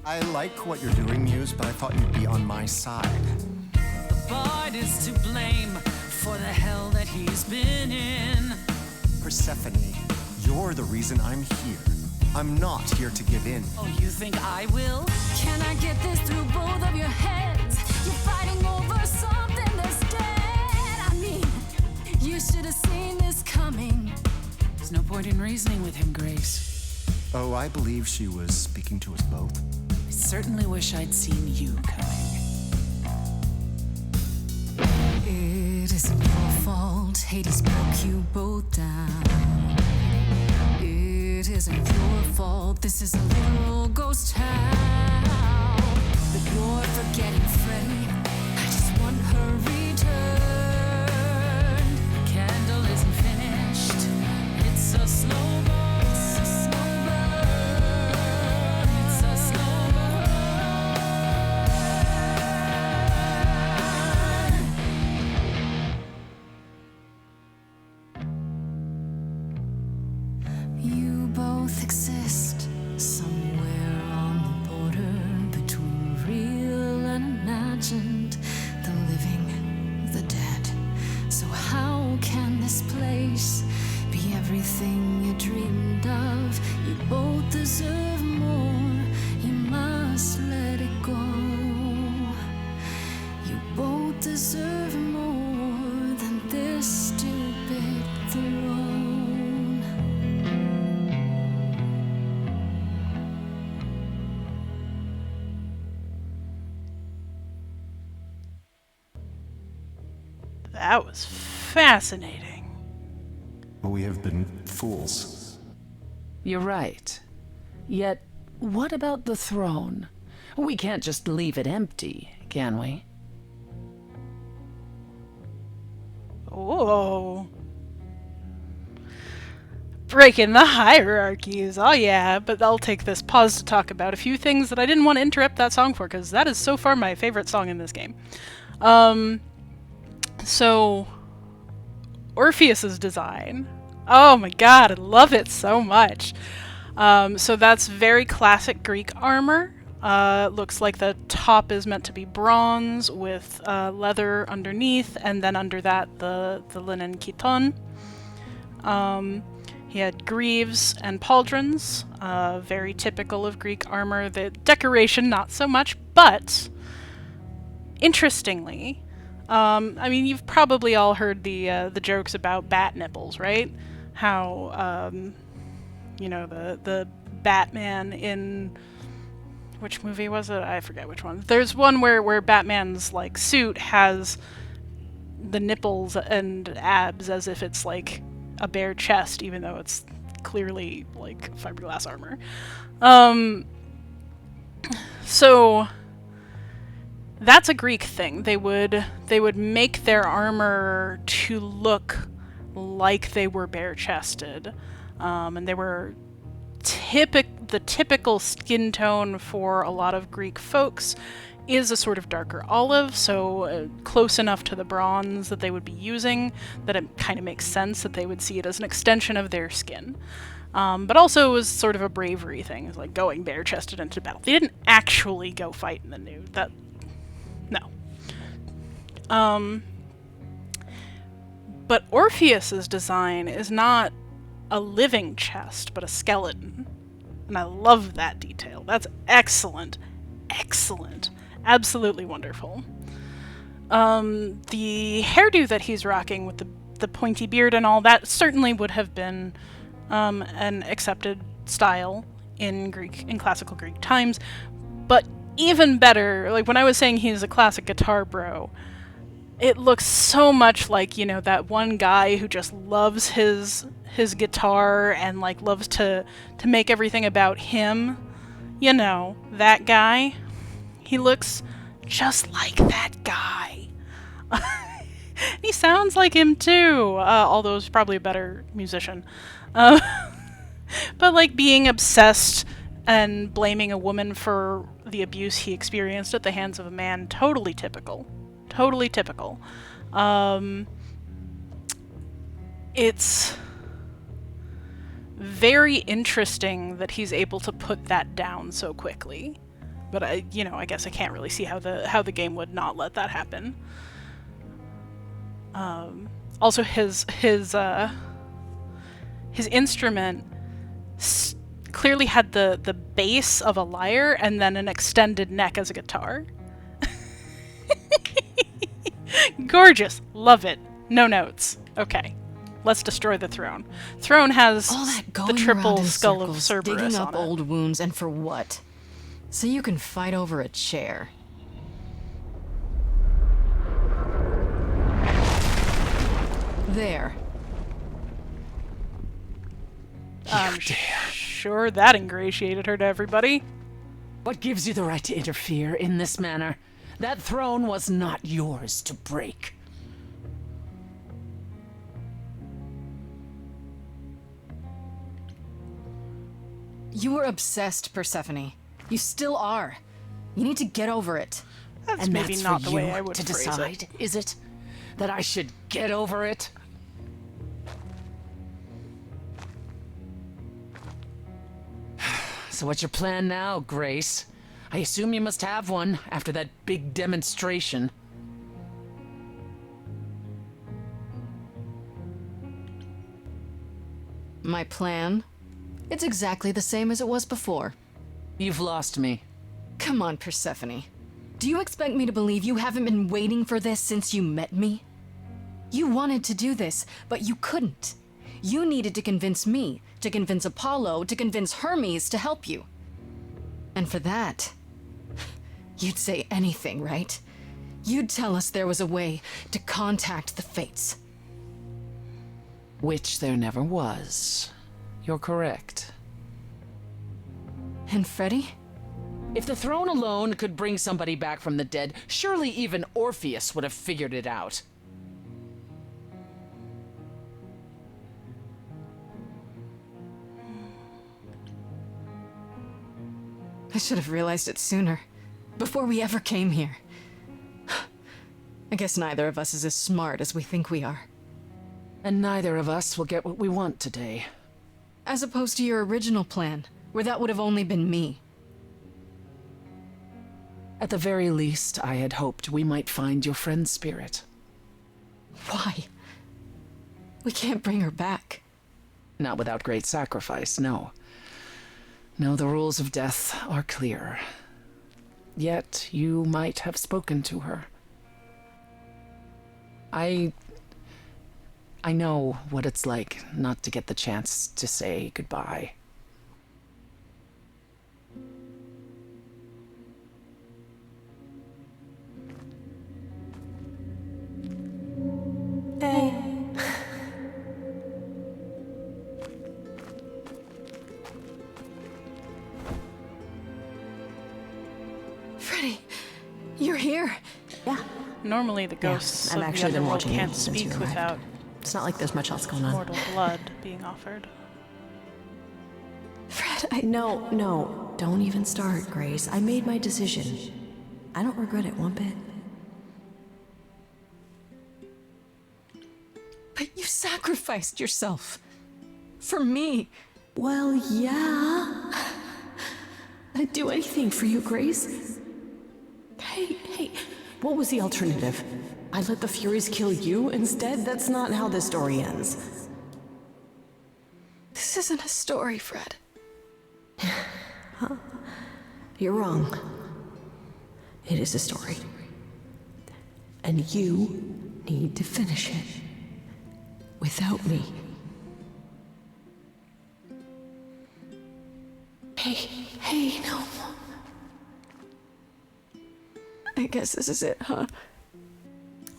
I like what you're doing, Muse, but I thought you'd be on my side. The bard is to blame for the hell that he's been in. Persephone, you're the reason I'm here. I'm not here to give in. Oh, you think I will? Can I get this through both of your heads? You're fighting over something that's dead. I mean, you should have seen this coming. There's no point in reasoning with him, Grace. Oh, I believe she was speaking to us both. I certainly wish I'd seen you coming. It isn't your fault. Hades broke you both down. It isn't your fault. This is a little ghost town. But you're forgetting Freddie. I just want her return. Candle isn't finished. It's a slow burn. It's a slow burn. It's a slow You both exist somewhere on the border between real and imagined, the living, the dead. So how can this place be everything you dreamed of? You both deserve more. You must let it go. You both deserve more than this stupid throne. That was fascinating. We have been fools. You're right. Yet, what about the throne? We can't just leave it empty, can we? Whoa. Breaking the hierarchies. Oh yeah, but I'll take this pause to talk about a few things that I didn't want to interrupt that song for, because that is so far my favorite song in this game. So Orpheus's design. Oh my god, I love it so much. So that's very classic Greek armor. Looks like the top is meant to be bronze with leather underneath, and then under that the linen chiton. He had greaves and pauldrons, very typical of Greek armor. The decoration, not so much, but interestingly, I mean, you've probably all heard the jokes about bat nipples, right? How, the Batman in... Which movie was it? I forget which one. There's one where Batman's, like, suit has the nipples and abs as if it's, like, a bare chest, even though it's clearly, like, fiberglass armor. So... that's a Greek thing. They would make their armor to look like they were bare-chested, and they were the typical skin tone for a lot of Greek folks is a sort of darker olive, so close enough to the bronze that they would be using that it kind of makes sense that they would see it as an extension of their skin. But also it was sort of a bravery thing, like going bare-chested into battle. They didn't actually go fight in the nude. No. But Orpheus's design is not a living chest, but a skeleton. And I love that detail. That's excellent. Excellent. Absolutely wonderful. The hairdo that he's rocking with the pointy beard and all that certainly would have been an accepted style in classical Greek times. But even better, like when I was saying he's a classic guitar bro, it looks so much like, that one guy who just loves his guitar and like loves to make everything about him. That guy. He looks just like that guy. He sounds like him too, although he's probably a better musician. But like being obsessed and blaming a woman for the abuse he experienced at the hands of a man, totally typical. Totally typical. It's very interesting that he's able to put that down so quickly. But I guess I can't really see how the game would not let that happen. Also, his instrument clearly had the base of a lyre and then an extended neck as a guitar. Gorgeous. Love it. No notes. Okay. Let's destroy the throne. Throne has all that the going triple around in skull of circles, Cerberus digging on up it. old wounds, and for what? So you can fight over a chair. There. I'm sure that ingratiated her to everybody. What gives you the right to interfere in this manner? That throne was not yours to break. You were obsessed, Persephone. You still are. You need to get over it. That's And maybe that's not for the way you I would to phrase decide, it. is it? That I should get over it? So what's your plan now, Grace? I assume you must have one after that big demonstration. My plan? It's exactly the same as it was before. You've lost me. Come on, Persephone. Do you expect me to believe you haven't been waiting for this since you met me? You wanted to do this, but you couldn't. You needed to convince me, to convince Apollo, to convince Hermes to help you. And for that, you'd say anything, right? You'd tell us there was a way to contact the Fates. Which there never was. You're correct. And Freddy? If the throne alone could bring somebody back from the dead, surely even Orpheus would have figured it out. I should have realized it sooner, before we ever came here. I guess neither of us is as smart as we think we are. And neither of us will get what we want today. As opposed to your original plan, where that would have only been me. At the very least, I had hoped we might find your friend's spirit. Why? We can't bring her back. Not without great sacrifice, no. No, the rules of death are clear. Yet you might have spoken to her. I know what it's like not to get the chance to say goodbye. Hey. Freddy, you're here. Yeah. Normally the ghosts I've of the actually been underworld watching you can't since you speak arrived. without It's not like there's much else going on. mortal blood being offered. Fred, no, don't even start, Grace. I made my decision. I don't regret it one bit. But you sacrificed yourself. For me. Well, yeah. I'd do anything for you, Grace. Hey, what was the alternative? I let the Furies kill you instead? That's not how this story ends. This isn't a story, Fred. Huh? You're wrong. It is a story. And you need to finish it. Without me. Hey, no. I guess this is it, huh?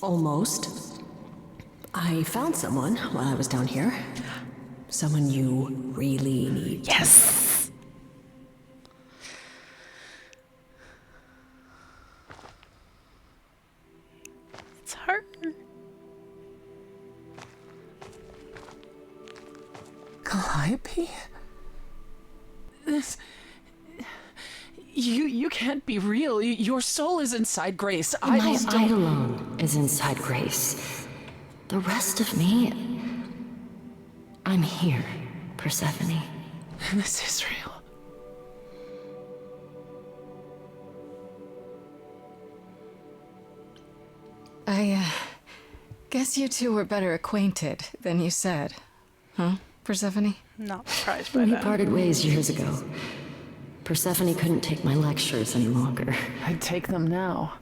Almost. I found someone while I was down here. Someone you really need. Yes! It's her. Calliope? This... You can't be real. Your soul is inside Grace. My Idols don't... Eidolon is inside Grace. The rest of me... I'm here, Persephone. This is real. I guess you two were better acquainted than you said. Huh, Persephone? Not surprised by We that. parted ways years ago. Persephone couldn't take my lectures any longer. I'd take them now.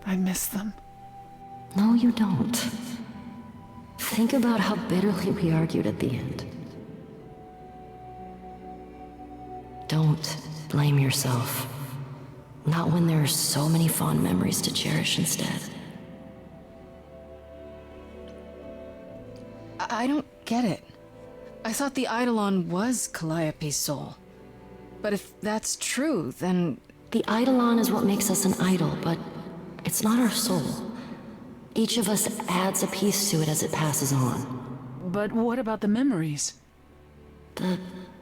I miss them. No, you don't. Think about how bitterly we argued at the end. Don't blame yourself. Not when there are so many fond memories to cherish instead. I don't get it. I thought the Eidolon was Calliope's soul. But if that's true, then... The Eidolon is what makes us an idol, but it's not our soul. Each of us adds a piece to it as it passes on. But what about the memories? The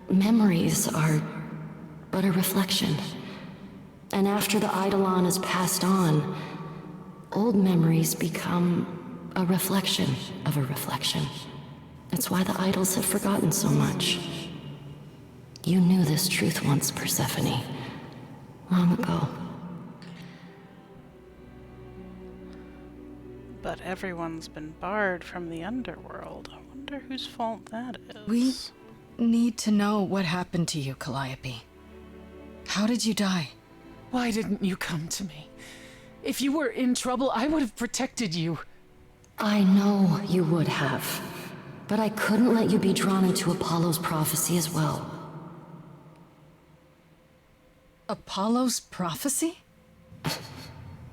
memories are but a reflection. And after the Eidolon is passed on, old memories become a reflection of a reflection. That's why the idols have forgotten so much. You knew this truth once, Persephone. Long ago. But everyone's been barred from the underworld. I wonder whose fault that is. We need to know what happened to you, Calliope. How did you die? Why didn't you come to me? If you were in trouble, I would have protected you. I know you would have. But I couldn't let you be drawn into Apollo's prophecy as well. Apollo's prophecy?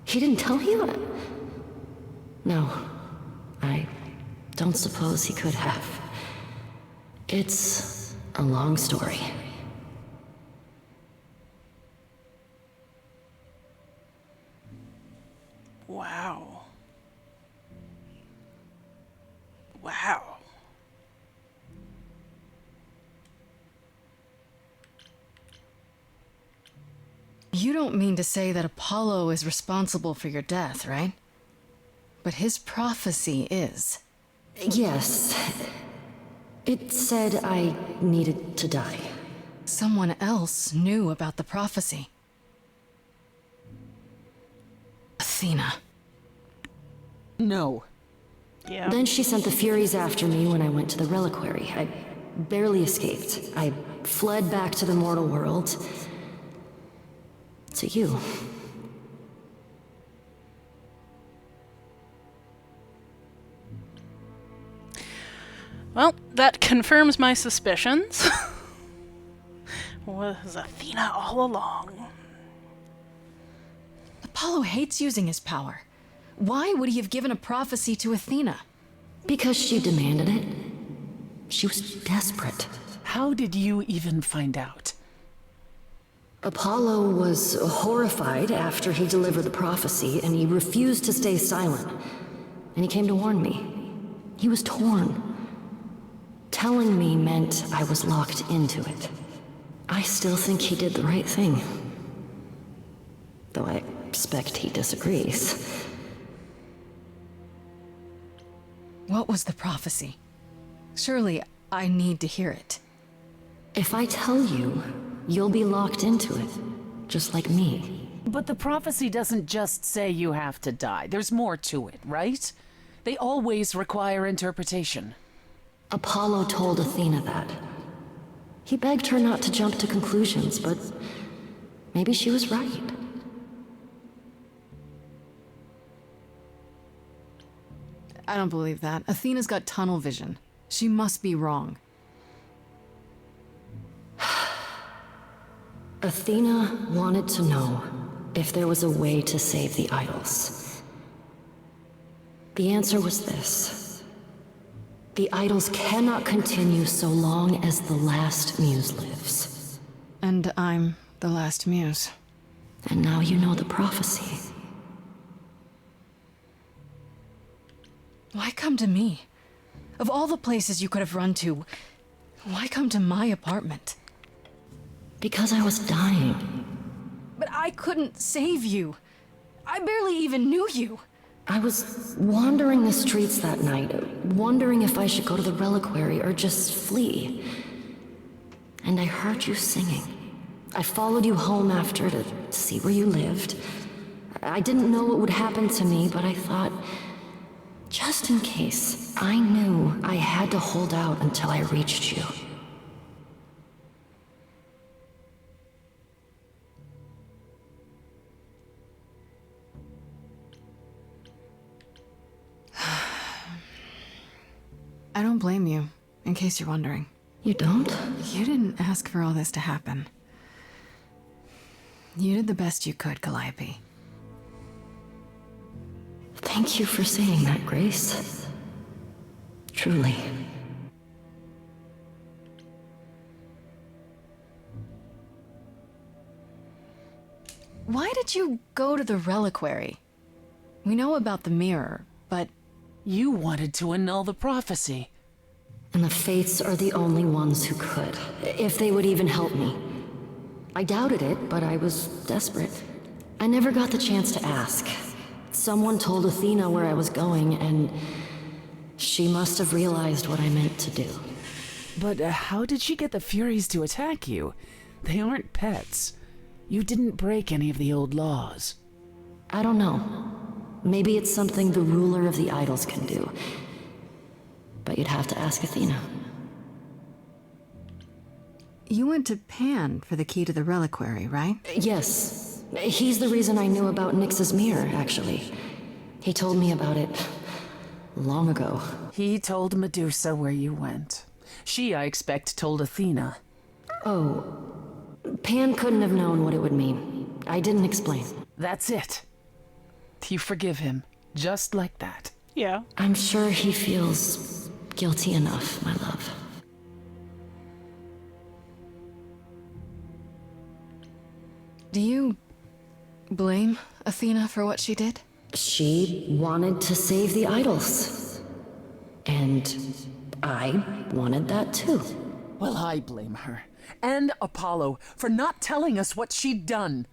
He didn't tell you? No, I don't suppose he could have. It's a long story. Wow. Wow. You don't mean to say that Apollo is responsible for your death, right? But his prophecy is. Yes. It said I needed to die. Someone else knew about the prophecy. Athena. No. Yeah. Then she sent the Furies after me when I went to the reliquary. barely escaped. I fled back to the mortal world. To you. Well, that confirms my suspicions. Was Athena all along? Apollo hates using his power. Why would he have given a prophecy to Athena? Because she demanded it. She was desperate. How did you even find out? Apollo was horrified after he delivered the prophecy, and he refused to stay silent. And he came to warn me. He was torn. Telling me meant I was locked into it. I still think he did the right thing. Though I expect he disagrees. What was the prophecy? Surely I need to hear it. If I tell you, you'll be locked into it, just like me. But the prophecy doesn't just say you have to die. There's more to it, right? They always require interpretation. Apollo told Athena that. He begged her not to jump to conclusions, but maybe she was right. I don't believe that. Athena's got tunnel vision. She must be wrong. Athena wanted to know if there was a way to save the idols. The answer was this. The idols cannot continue so long as the last muse lives. And I'm the last muse. And now you know the prophecy. Why come to me? Of all the places you could have run to, why come to my apartment? Because I was dying. But I couldn't save you. I barely even knew you. I was wandering the streets that night, wondering if I should go to the reliquary or just flee. And I heard you singing. I followed you home after to see where you lived. I didn't know what would happen to me, but I thought, just in case, I knew I had to hold out until I reached you. I don't blame you, in case you're wondering. You don't? You didn't ask for all this to happen. You did the best you could, Calliope. Thank you for saying that, Grace. Truly. Why did you go to the reliquary? We know about the mirror, but... You wanted to annul the prophecy. And the Fates are the only ones who could, if they would even help me. I doubted it, but I was desperate. I never got the chance to ask. Someone told Athena where I was going, and she must have realized what I meant to do. But how did she get the Furies to attack you? They aren't pets. You didn't break any of the old laws. I don't know. Maybe it's something the ruler of the idols can do. But you'd have to ask Athena. You went to Pan for the key to the reliquary, right? Yes. He's the reason I knew about Nyx's mirror, actually. He told me about it long ago. He told Medusa where you went. She, I expect, told Athena. Oh. Pan couldn't have known what it would mean. I didn't explain. That's it. You forgive him, just like that. Yeah. I'm sure he feels guilty enough, my love. Do you blame Athena for what she did? She wanted to save the idols. And I wanted that too. Well, I blame her. And Apollo for not telling us what she'd done.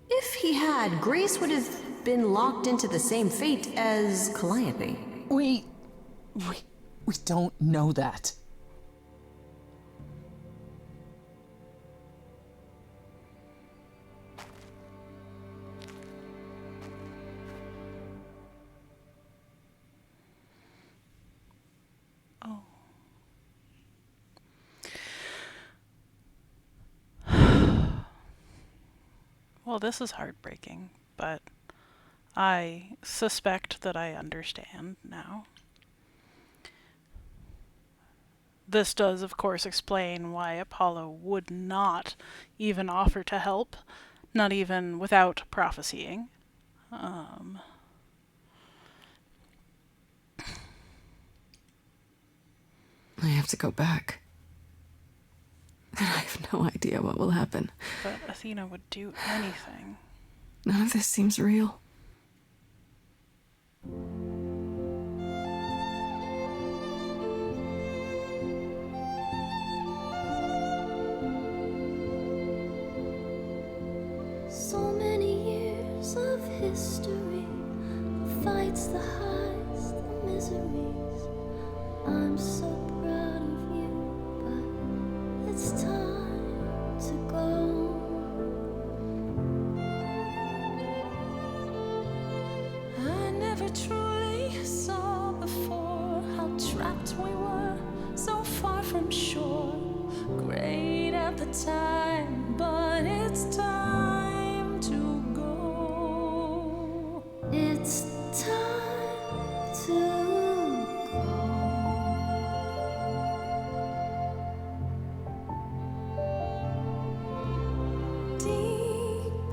If he had, Grace would have been locked into the same fate as Calliope. We don't know that. Well, this is heartbreaking, but I suspect that I understand now. This does, of course, explain why Apollo would not even offer to help, not even without prophesying. I have to go back. And I have no idea what will happen. But Athena would do anything. None of this seems real. So many years of history, fights, the highs, the miseries. I'm so proud of you, but it's time to go. I never truly saw before how trapped we were, so far from shore. Great at the time, but it's time to go. It's time to go. Deep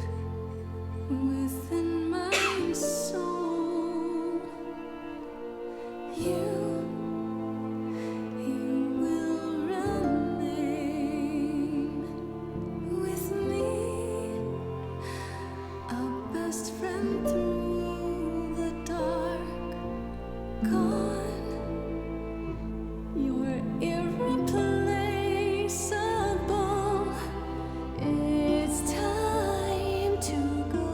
within my soul, you will remain with me, a best friend through the dark. Gone, you're irreplaceable. It's time to go.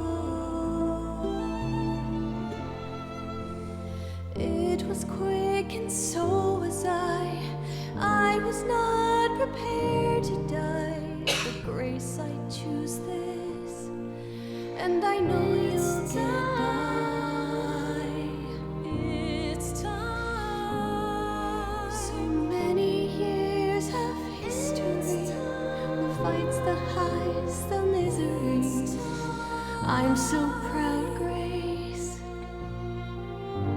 It was quick and so was I. I was not prepared to die. But Grace, I choose this, and I know you'll get by. It's time. So many years of history, the fights, the highs, the miseries. I'm so proud, Grace.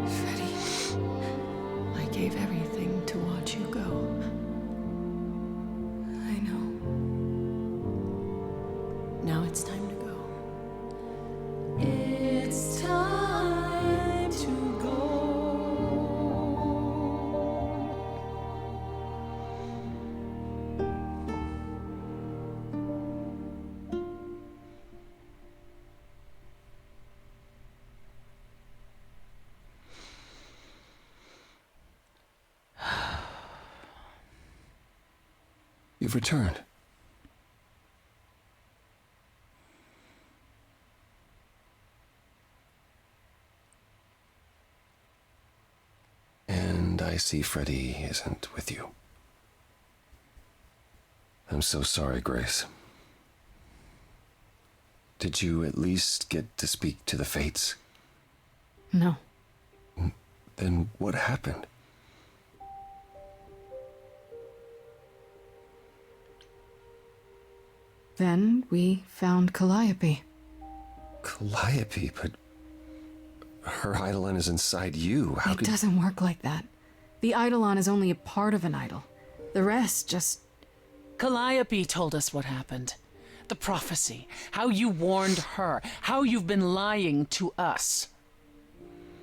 Freddie, I gave everything to watch you go. I know. Now it's time to go. It's time to go. You've returned. And I see Freddie isn't with you. I'm so sorry, Grace. Did you at least get to speak to the Fates? No. Then what happened? Then we found Calliope. Calliope, but her Eidolon is inside you. How It could... doesn't work like that. The Eidolon is only a part of an idol. The rest just... Calliope told us what happened. The prophecy, how you warned her, how you've been lying to us.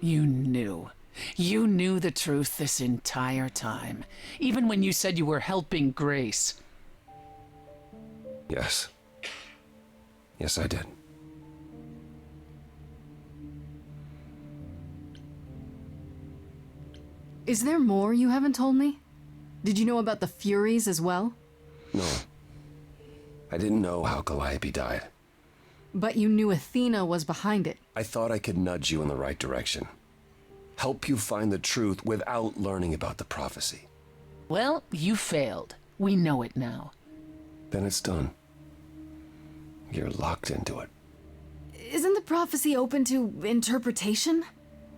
You knew. You knew the truth this entire time, even when you said you were helping Grace. Yes. Yes, I did. Is there more you haven't told me? Did you know about the Furies as well? No. I didn't know how Calliope died. But you knew Athena was behind it. I thought I could nudge you in the right direction. Help you find the truth without learning about the prophecy. Well, you failed. We know it now. Then it's done. You're locked into it. Isn't the prophecy open to interpretation?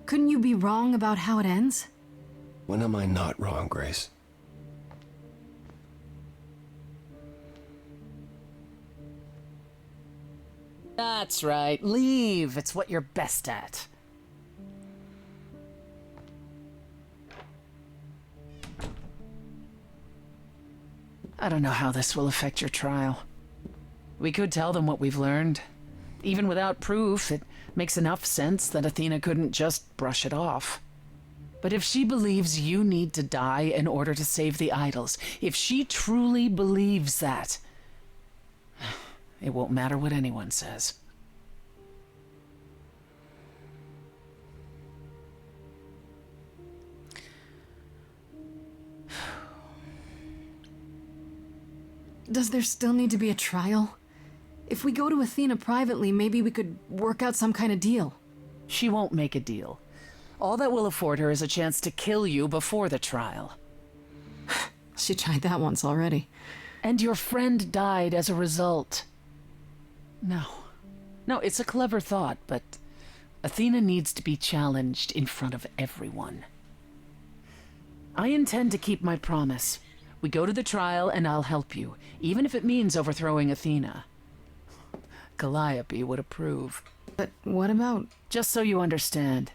Couldn't you be wrong about how it ends? When am I not wrong, Grace? That's right. Leave. It's what you're best at. I don't know how this will affect your trial. We could tell them what we've learned. Even without proof, it makes enough sense that Athena couldn't just brush it off. But if she believes you need to die in order to save the idols, if she truly believes that, it won't matter what anyone says. Does there still need to be a trial? If we go to Athena privately, maybe we could work out some kind of deal. She won't make a deal. All that will afford her is a chance to kill you before the trial. She tried that once already. And your friend died as a result. No, it's a clever thought, but Athena needs to be challenged in front of everyone. I intend to keep my promise. We go to the trial and I'll help you, even if it means overthrowing Athena. Calliope would approve. But what about... Just so you understand,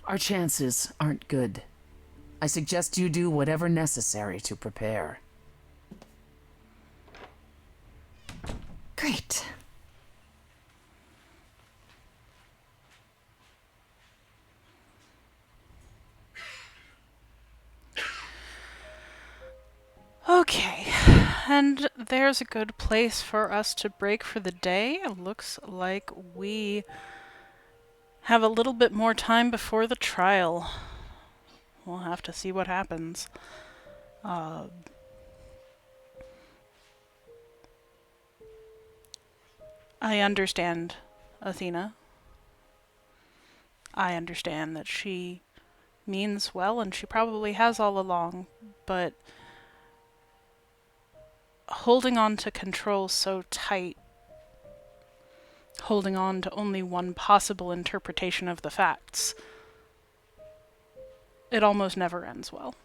our chances aren't good. I suggest you do whatever necessary to prepare. Great. Okay, and there's a good place for us to break for the day. It looks like we have a little bit more time before the trial. We'll have to see what happens. I understand Athena. I understand that she means well, and she probably has all along, but holding on to control so tight, holding on to only one possible interpretation of the facts, it almost never ends well.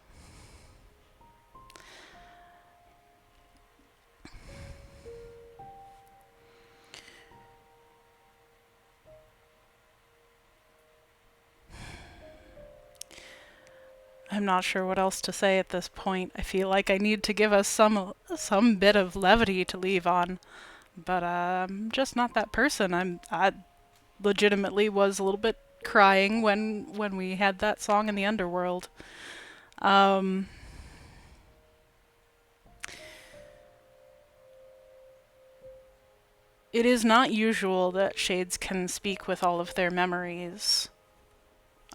I'm not sure what else to say at this point. I feel like I need to give us some bit of levity to leave on, but I'm just not that person. I legitimately was a little bit crying when we had that song in the underworld. It is not usual that shades can speak with all of their memories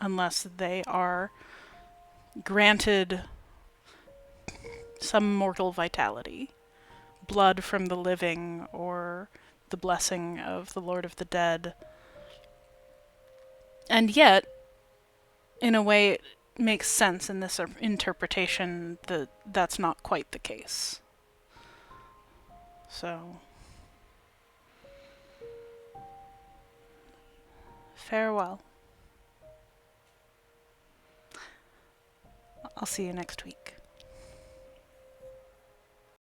unless they are granted some mortal vitality, blood from the living, or the blessing of the Lord of the Dead. And yet, in a way, it makes sense in this interpretation that that's not quite the case. So, farewell. I'll see you next week.